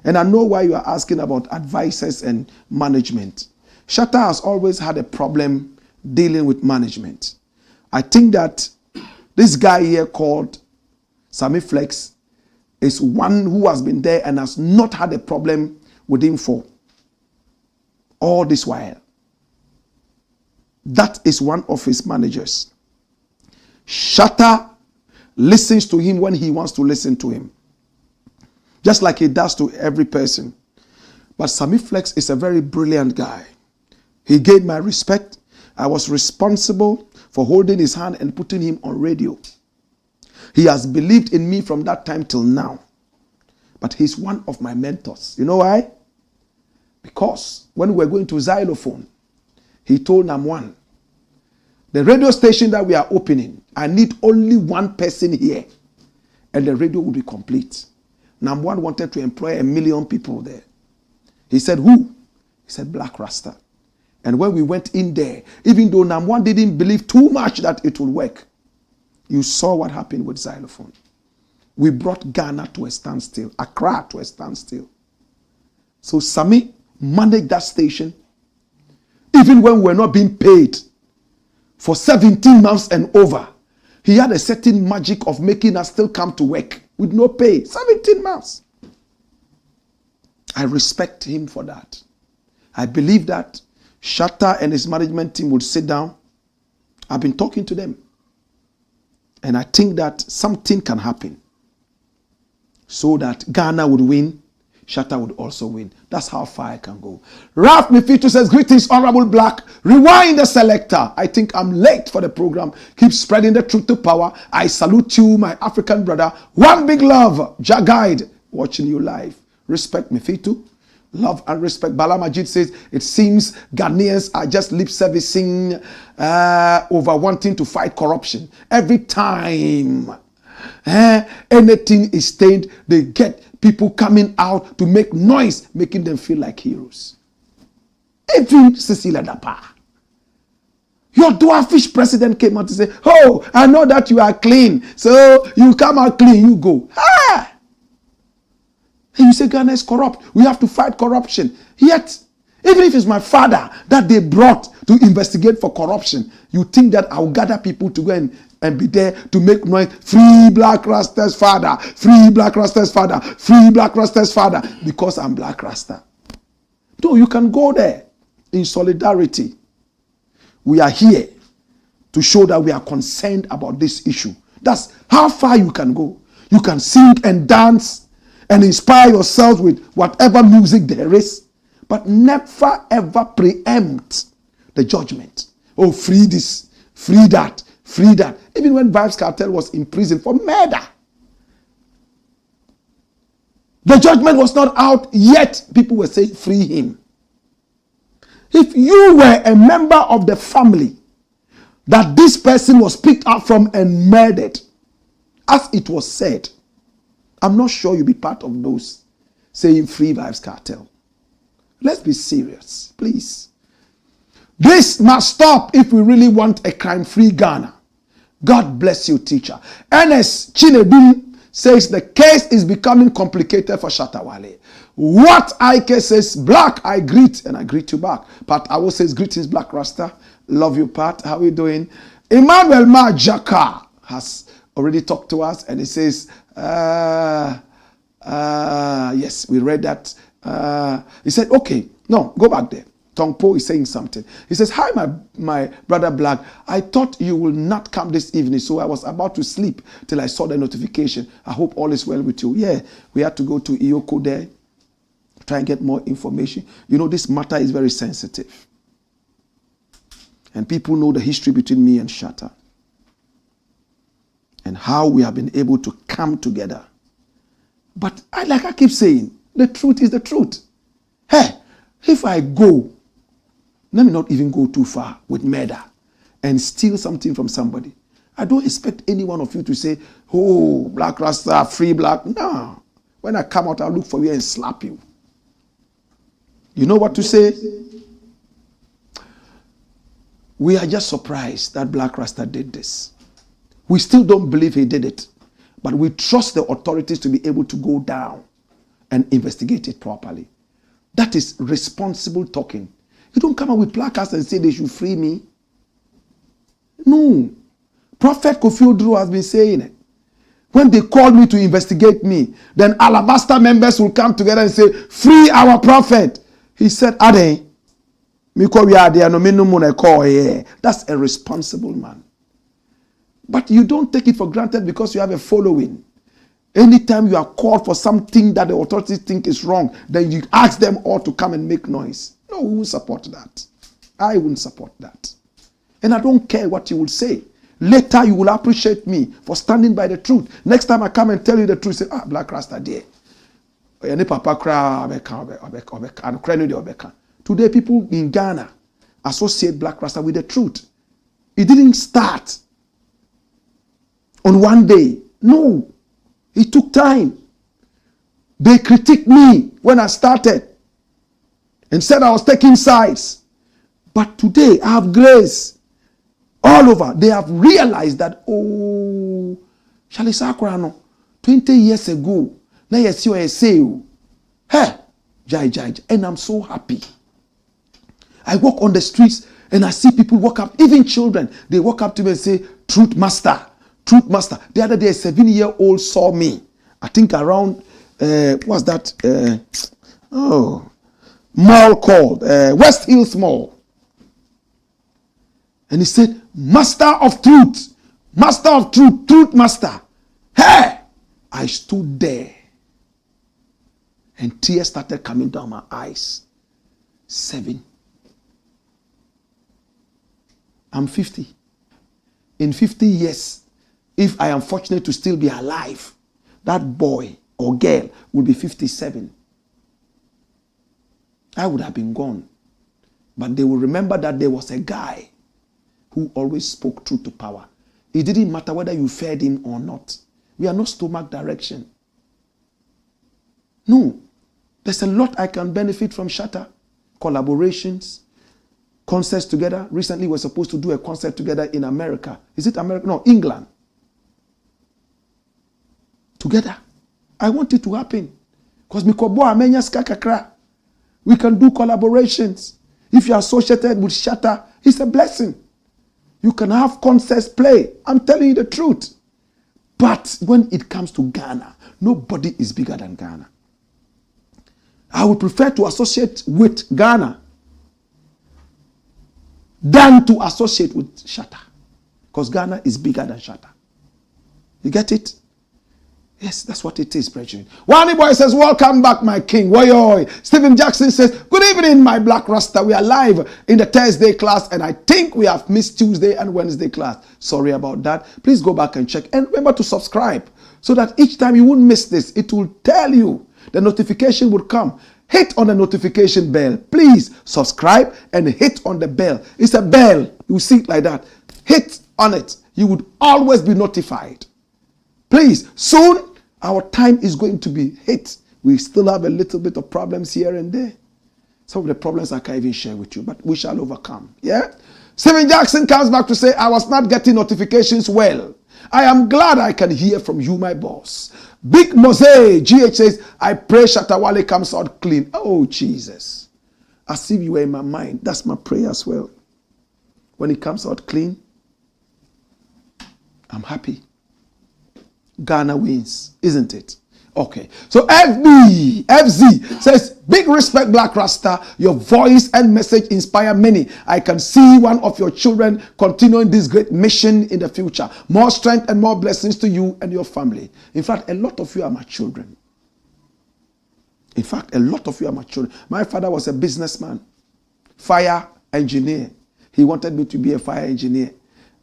And I know why you are asking about advisors and management. Shatta has always had a problem dealing with management. I think that this guy here called Sami Flex is one who has been there and has not had a problem with him for all this while. That is one of his managers. Shatta listens to him when he wants to listen to him. Just like he does to every person. But Sami Flex is a very brilliant guy. He gained my respect. I was responsible for holding his hand and putting him on radio. He has believed in me from that time till now. But he's one of my mentors. You know why? Because when we were going to Xylophone, he told Nam1, the radio station that we are opening, I need only one person here. And the radio will be complete. Nam1 wanted to employ 1 million people there. He said, who? He said, Blakk Rasta. And when we went in there, even though Nam1 didn't believe too much that it would work, you saw what happened with Xylophone. We brought Ghana to a standstill, Accra to a standstill. So Sami managed that station, even when we were not being paid for 17 months and over. He had a certain magic of making us still come to work with no pay. 17 months. I respect him for that. I believe that Shatta and his management team would sit down. I've been talking to them. And I think that something can happen so that Ghana would win, Shatta would also win. That's how far I can go. Ralph Mifito says, greetings, Honorable Blakk. Rewind the selector. I think I'm late for the program. Keep spreading the truth to power. I salute you, my African brother. One big love. Jagaid, watching you live. Respect, Mifito. Love and respect. Bala Majid says, it seems Ghanaians are just lip servicing over wanting to fight corruption. Every time anything is stained, they get people coming out to make noise, making them feel like heroes. Even Cecilia Dapa, your dwarfish president, came out to say, oh, I know that you are clean, so you come out clean, you go. Ah! And you say Ghana is corrupt. We have to fight corruption. Yet, even if it's my father that they brought to investigate for corruption, you think that I'll gather people to go and be there to make noise. Free Blakk Rasta's father. Free Blakk Rasta's father. Free Blakk Rasta's father. Because I'm Blakk Rasta. No, you can go there in solidarity. We are here to show that we are concerned about this issue. That's how far you can go. You can sing and dance and inspire yourselves with whatever music there is, but never ever preempt the judgment. Oh, free this, free that, free that. Even when Vybz Kartel was in prison for murder, the judgment was not out yet. People were saying, free him. If you were a member of the family that this person was picked up from and murdered, as it was said, I'm not sure you'll be part of those saying free Vybz Kartel. Let's be serious, please. This must stop if we really want a crime-free Ghana. God bless you, teacher. Ernest Chinedum says the case is becoming complicated for Shatta Wale. What Ike says, Blakk, I greet, and I greet you back. Pat Awo says, greetings, Blakk Rasta. Love you, Pat. How are you doing? Emmanuel Majaka has already talked to us, and he says, yes, we read that. He said, okay, no, go back there. Tongpo is saying something. He says, hi, my brother Blakk. I thought you will not come this evening, so I was about to sleep till I saw the notification. I hope all is well with you. Yeah, we had to go to EOCO there, try and get more information. You know, this matter is very sensitive. And people know the history between me and Shatta, and how we have been able to come together. But like I keep saying, the truth is the truth. Hey, if I go, let me not even go too far with murder and steal something from somebody. I don't expect any one of you to say, oh, Blakk Rasta, free Blakk. No. When I come out, I'll look for you and slap you. You know what to say? We are just surprised that Blakk Rasta did this. We still don't believe he did it, but we trust the authorities to be able to go down and investigate it properly. That is responsible talking. You don't come up with placards and say they should free me. No. Prophet Kofi Oduro has been saying it. When they called me to investigate me, then Alabaster members will come together and say, free our prophet. He said, Ade, that's a responsible man. But you don't take it for granted because you have a following. Anytime you are called for something that the authorities think is wrong, then you ask them all to come and make noise. No, we won't support that. I won't support that. And I don't care what you will say. Later, you will appreciate me for standing by the truth. Next time I come and tell you the truth, say, Blakk Rasta there. Today, people in Ghana associate Blakk Rasta with the truth. It didn't start on one day. No. It took time. They critiqued me when I started and said I was taking sides. But today, I have grace. All over, they have realized that, oh, Charlie Sakurano, 20 years ago, now you see what I say, hey, Jai. And I'm so happy. I walk on the streets and I see people walk up, even children, they walk up to me and say, Truth Master. Truth Master. The other day, a 7-year-old saw me. I think around, what's that? Mall called West Hills Mall. And he said, Master of truth, truth master. Hey! I stood there. And tears started coming down my eyes. 7. I'm 50. In 50 years, if I am fortunate to still be alive, that boy or girl will be 57. I would have been gone. But they will remember that there was a guy who always spoke truth to power. It didn't matter whether you fed him or not. We are not stomach direction. No. There's a lot I can benefit from Shatta. Collaborations, concerts together. Recently, we're supposed to do a concert together in America. Is it America? No, England. Together. I want it to happen. Because we can do collaborations. If you are associated with Shatta, it's a blessing. You can have concerts play. I'm telling you the truth. But when it comes to Ghana, nobody is bigger than Ghana. I would prefer to associate with Ghana than to associate with Shatta. Because Ghana is bigger than Shatta. You get it? Yes, that's what it is, brethren. Wani Boy says, welcome back, my king. Woy. Stephen Jackson says, good evening, my Blakk Rasta. We are live in the Thursday class, and I think we have missed Tuesday and Wednesday class. Sorry about that. Please go back and check. And remember to subscribe so that each time you won't miss this. It will tell you. The notification would come. Hit on the notification bell. Please subscribe and hit on the bell. It's a bell. You see it like that. Hit on it. You would always be notified. Please, soon our time is going to be hit. We still have a little bit of problems here and there. Some of the problems I can't even share with you, but we shall overcome. Yeah? Stephen Jackson comes back to say, I was not getting notifications well. I am glad I can hear from you, my boss. Big Mose GH says, I pray Shata Wale comes out clean. Oh, Jesus. As if you were in my mind. That's my prayer as well. When it comes out clean, I'm happy. Ghana wins, isn't it? Okay. So FZ says, big respect, Blakk Rasta. Your voice and message inspire many. I can see one of your children continuing this great mission in the future. More strength and more blessings to you and your family. In fact, a lot of you are my children. In fact, a lot of you are my children. My father was a businessman, fire engineer. He wanted me to be a fire engineer.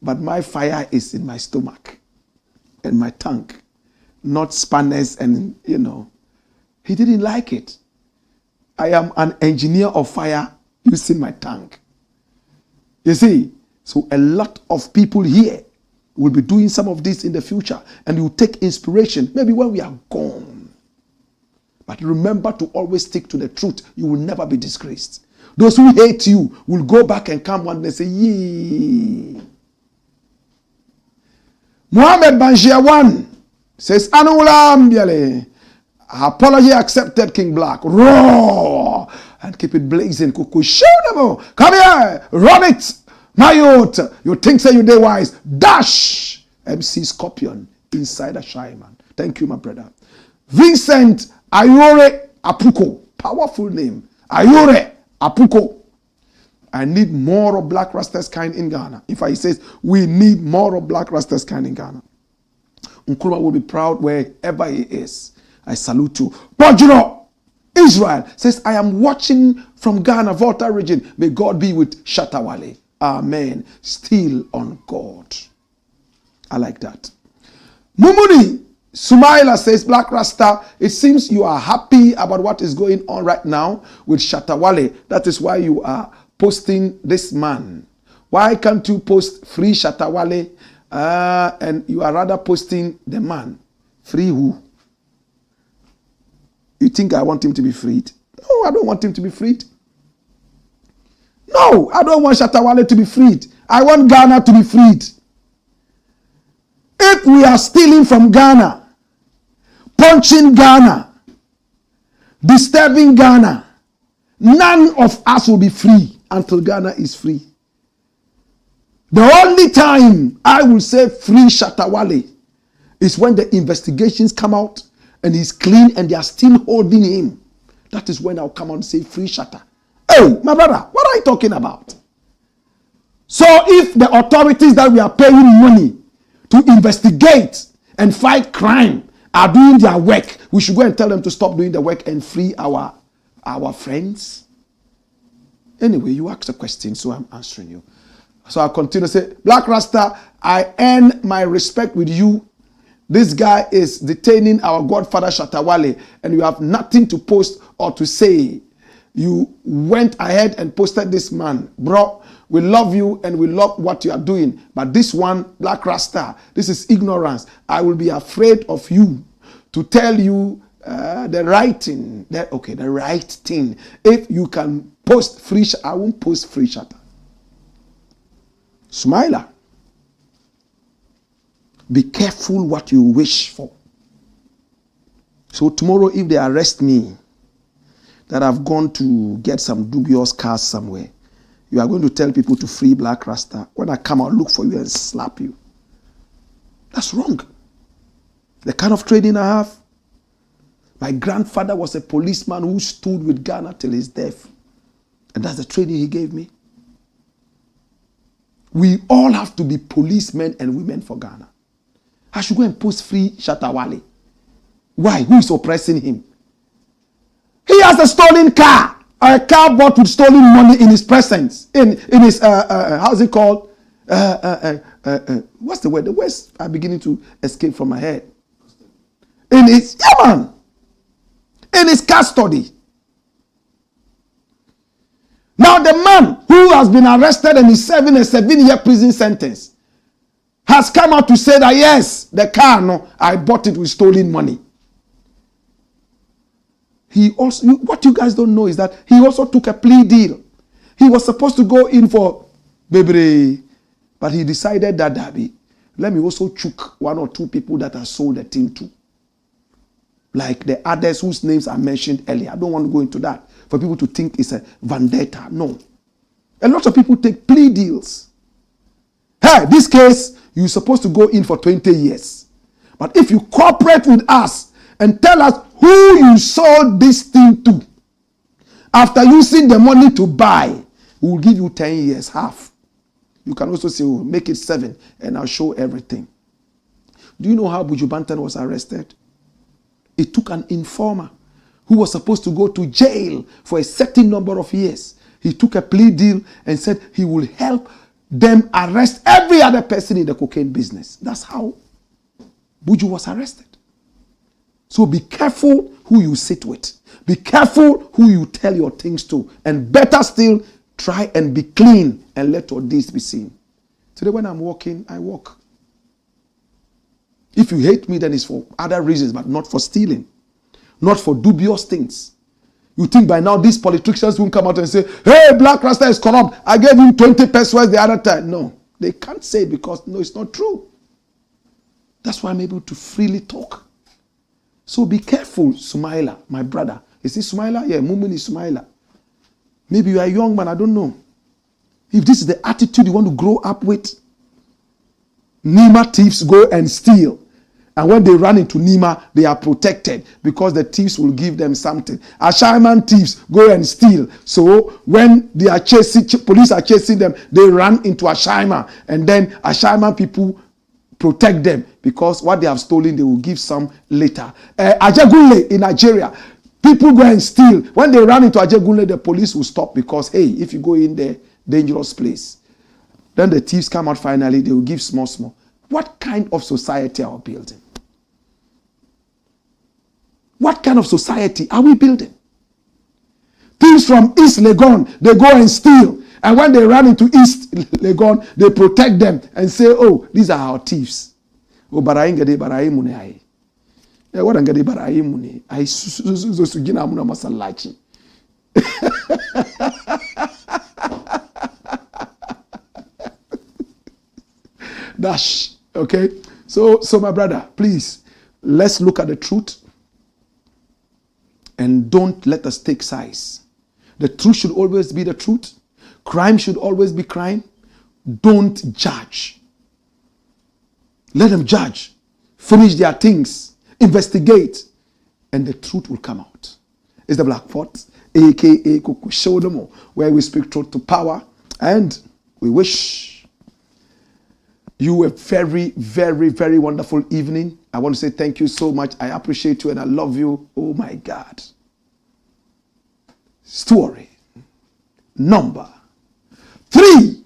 But my fire is in my stomach and my tank, not spanners and, He didn't like it. I am an engineer of fire using my tank. You see, so a lot of people here will be doing some of this in the future, and you take inspiration, maybe when we are gone. But remember to always stick to the truth. You will never be disgraced. Those who hate you will go back and come one day and say, yee. Mohammed Banjia1 says, Anulam Biale. Apology accepted, King Blakk. Roar! And keep it blazing. Kuku, show them. Come here. Run it. My youth. You think so you day wise. Dash. MC Scorpion. Inside a shy man. Thank you, my brother. Vincent Ayore Apuko. Powerful name. Ayore Apuko. I need more of Blakk Rasta's kind in Ghana. In fact, he says, we need more of Blakk Rasta's kind in Ghana. Nkrumah will be proud wherever he is. I salute you. Bojuro, Israel says, I am watching from Ghana, Volta region. May God be with Shatta Wale. Amen. Still on God. I like that. Mumuni Sumaila says, Blakk Rasta, it seems you are happy about what is going on right now with Shatta Wale. That is why you are posting this man. Why can't you post free Shatta Wale and you are rather posting the man? Free who? You think I want him to be freed? No, I don't want him to be freed. No, I don't want Shatta Wale to be freed. I want Ghana to be freed. If we are stealing from Ghana, punching Ghana, disturbing Ghana, none of us will be free until Ghana is free. The only time I will say free Shatta Wale is when the investigations come out and he's clean and they are still holding him. That is when I'll come out and say free Shatta. Hey, my brother, what are you talking about? So if the authorities that we are paying money to investigate and fight crime are doing their work, we should go and tell them to stop doing the work and free our friends. Anyway, you asked a question, so I'm answering you. So I'll continue to say, Blakk Rasta, I earn my respect with you. This guy is detaining our godfather Shatta Wale, and you have nothing to post or to say. You went ahead and posted this man. Bro, we love you and we love what you are doing. But this one, Blakk Rasta, this is ignorance. I will be afraid of you to tell you the right thing. The right thing. If you can post free, I won't post free Shatta. Smiler. Be careful what you wish for. So tomorrow, if they arrest me, that I've gone to get some dubious cars somewhere, you are going to tell people to free Blakk Rasta. When I come out, look for you and slap you. That's wrong. The kind of training I have. My grandfather was a policeman who stood with Ghana till his death. And that's the training he gave me. We all have to be policemen and women for Ghana. I should go and post free Shatta Wale. Why? Who is oppressing him? He has a stolen car. A car bought with stolen money in his presence. In his, how's it called? What's the word? The words are beginning to escape from my head. In his, in his custody. Now the man who has been arrested and is serving a 7-year prison sentence has come out to say that yes, the car, no, I bought it with stolen money. He also, what you guys don't know is that he also took a plea deal. He was supposed to go in for Bebre, but he decided that let me also choke 1 or 2 people that I sold the thing to. Like the others whose names I mentioned earlier. I don't want to go into that for people to think it's a vendetta. No. A lot of people take plea deals. Hey, this case, you're supposed to go in for 20 years. But if you cooperate with us and tell us who you sold this thing to, after using the money to buy, we will give you 10 years, half. You can also say, we'll make it 7, and I'll show everything. Do you know how Buju Banton was arrested? It took an informer who was supposed to go to jail for a certain number of years. He took a plea deal and said he will help them arrest every other person in the cocaine business. That's how Buju was arrested. So be careful who you sit with. Be careful who you tell your things to. And better still, try and be clean and let your deeds be seen. Today when I'm walking, I walk. If you hate me, then it's for other reasons, but not for stealing. Not for dubious things. You think by now these politicians won't come out and say, hey, Blakk Rasta is corrupt. I gave him 20 pesos the other time. No, they can't say it because no, it's not true. That's why I'm able to freely talk. So be careful, Sumaila, my brother. Is it Sumaila? Yeah, Mumin is Sumaila. Maybe you are a young man, I don't know. If this is the attitude you want to grow up with, Nima thieves go and steal. And when they run into Nima, they are protected because the thieves will give them something. Ashaiman thieves go and steal. So when they are chasing, police are chasing them, they run into Ashaiman. And then Ashaiman people protect them because what they have stolen, they will give some later. Ajegunle in Nigeria, people go and steal. When they run into Ajegunle, the police will stop because, hey, if you go in there, dangerous place. Then the thieves come out finally, they will give small. What kind of society are we building? What kind of society are we building? Thieves from East Legon, they go and steal. And when they run into East Legon, they protect them and say, oh, these are our thieves. Oh, baraingade baraimune ai. What angade baraimune? Ai susugina amuna masalachi. Dash. Okay? So my brother, please, let's look at the truth. And don't let us take sides. The truth should always be the truth. Crime should always be crime. Don't judge. Let them judge. Finish their things. Investigate. And the truth will come out. It's the Black Pot, a.k.a. Kuku Shodomo, where we speak truth to power. And We wish you a very, very, very wonderful evening. I want to say thank you so much. I appreciate you and I love you. Oh my God. Story number 3.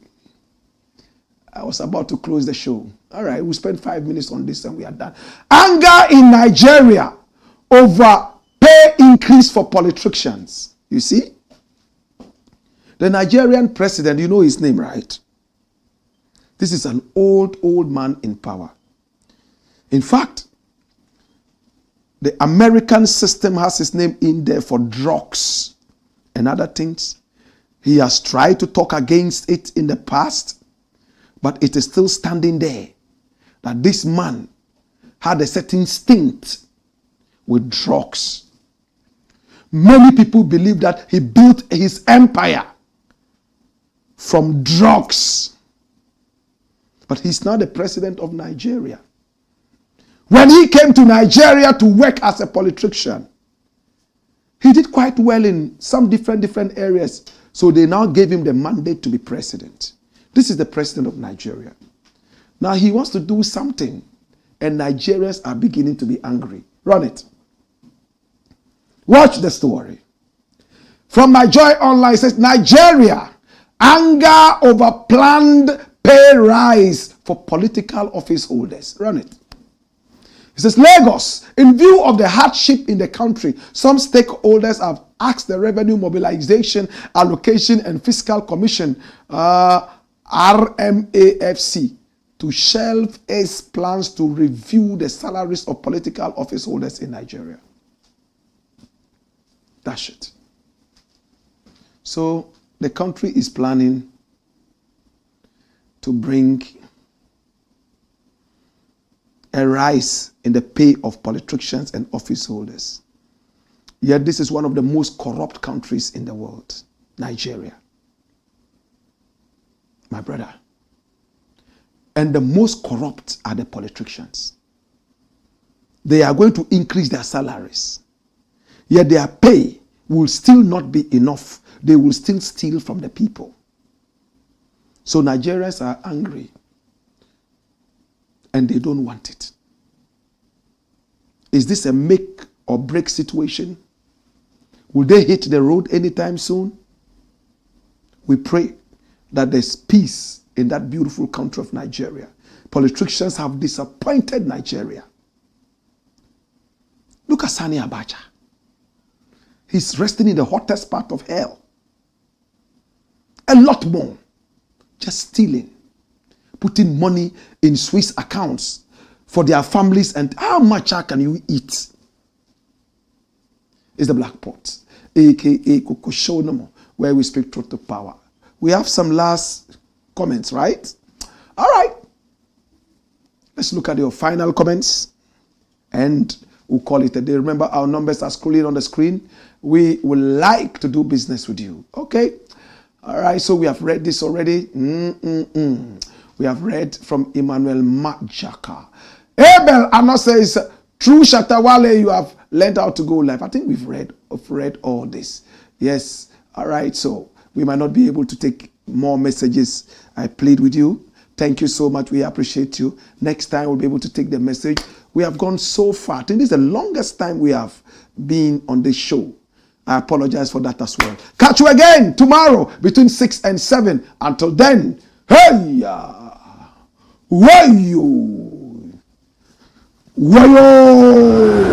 I was about to close the show. All right, we'll spend 5 minutes on this and we are done. Anger in Nigeria over pay increase for politicians. You see? The Nigerian president, you know his name, right? This is an old man in power. In fact, the American system has his name in there for drugs and other things. He has tried to talk against it in the past, but it is still standing there that this man had a certain stint with drugs. Many people believe that he built his empire from drugs. But he's now the president of Nigeria. When he came to Nigeria to work as a politician, he did quite well in some different areas. So they now gave him the mandate to be president. This is the president of Nigeria. Now he wants to do something, and Nigerians are beginning to be angry. Run it. Watch the story. From My Joy Online, it says, Nigeria, anger over planned pay rise for political office holders. Run it. It says, Lagos, in view of the hardship in the country, some stakeholders have asked the Revenue Mobilization, Allocation and Fiscal Commission, RMAFC, to shelve its plans to review the salaries of political office holders in Nigeria. That's it. So the country is planning to bring a rise in the pay of politicians and office holders. Yet this is one of the most corrupt countries in the world, Nigeria. My brother. And the most corrupt are the politicians. They are going to increase their salaries. Yet their pay will still not be enough. They will still steal from the people. So Nigerians are angry and they don't want it. Is this a make or break situation? Will they hit the road anytime soon? We pray that there's peace in that beautiful country of Nigeria. Politicians have disappointed Nigeria. Look at Sani Abacha. He's resting in the hottest part of hell. A lot more. Just stealing. Putting money in Swiss accounts for their families, and how much can you eat? It's the Black Pot, aka Coco Show no more, where we speak truth to power. We have some last comments, right? All right. Let's look at your final comments and we'll call it a day. Remember, our numbers are scrolling on the screen. We would like to do business with you. Okay. All right. So we have read this already. We have read from Emmanuel Majaka. Abel Anna says, through Shatta Wale, you have learned how to go live. I think we've read all this. Yes. All right. So we might not be able to take more messages. I plead with you. Thank you so much. We appreciate you. Next time we'll be able to take the message. We have gone so far. I think this is the longest time we have been on this show. I apologize for that as well. Catch you again tomorrow between 6 and 7. Until then, hey, wayo, wayo.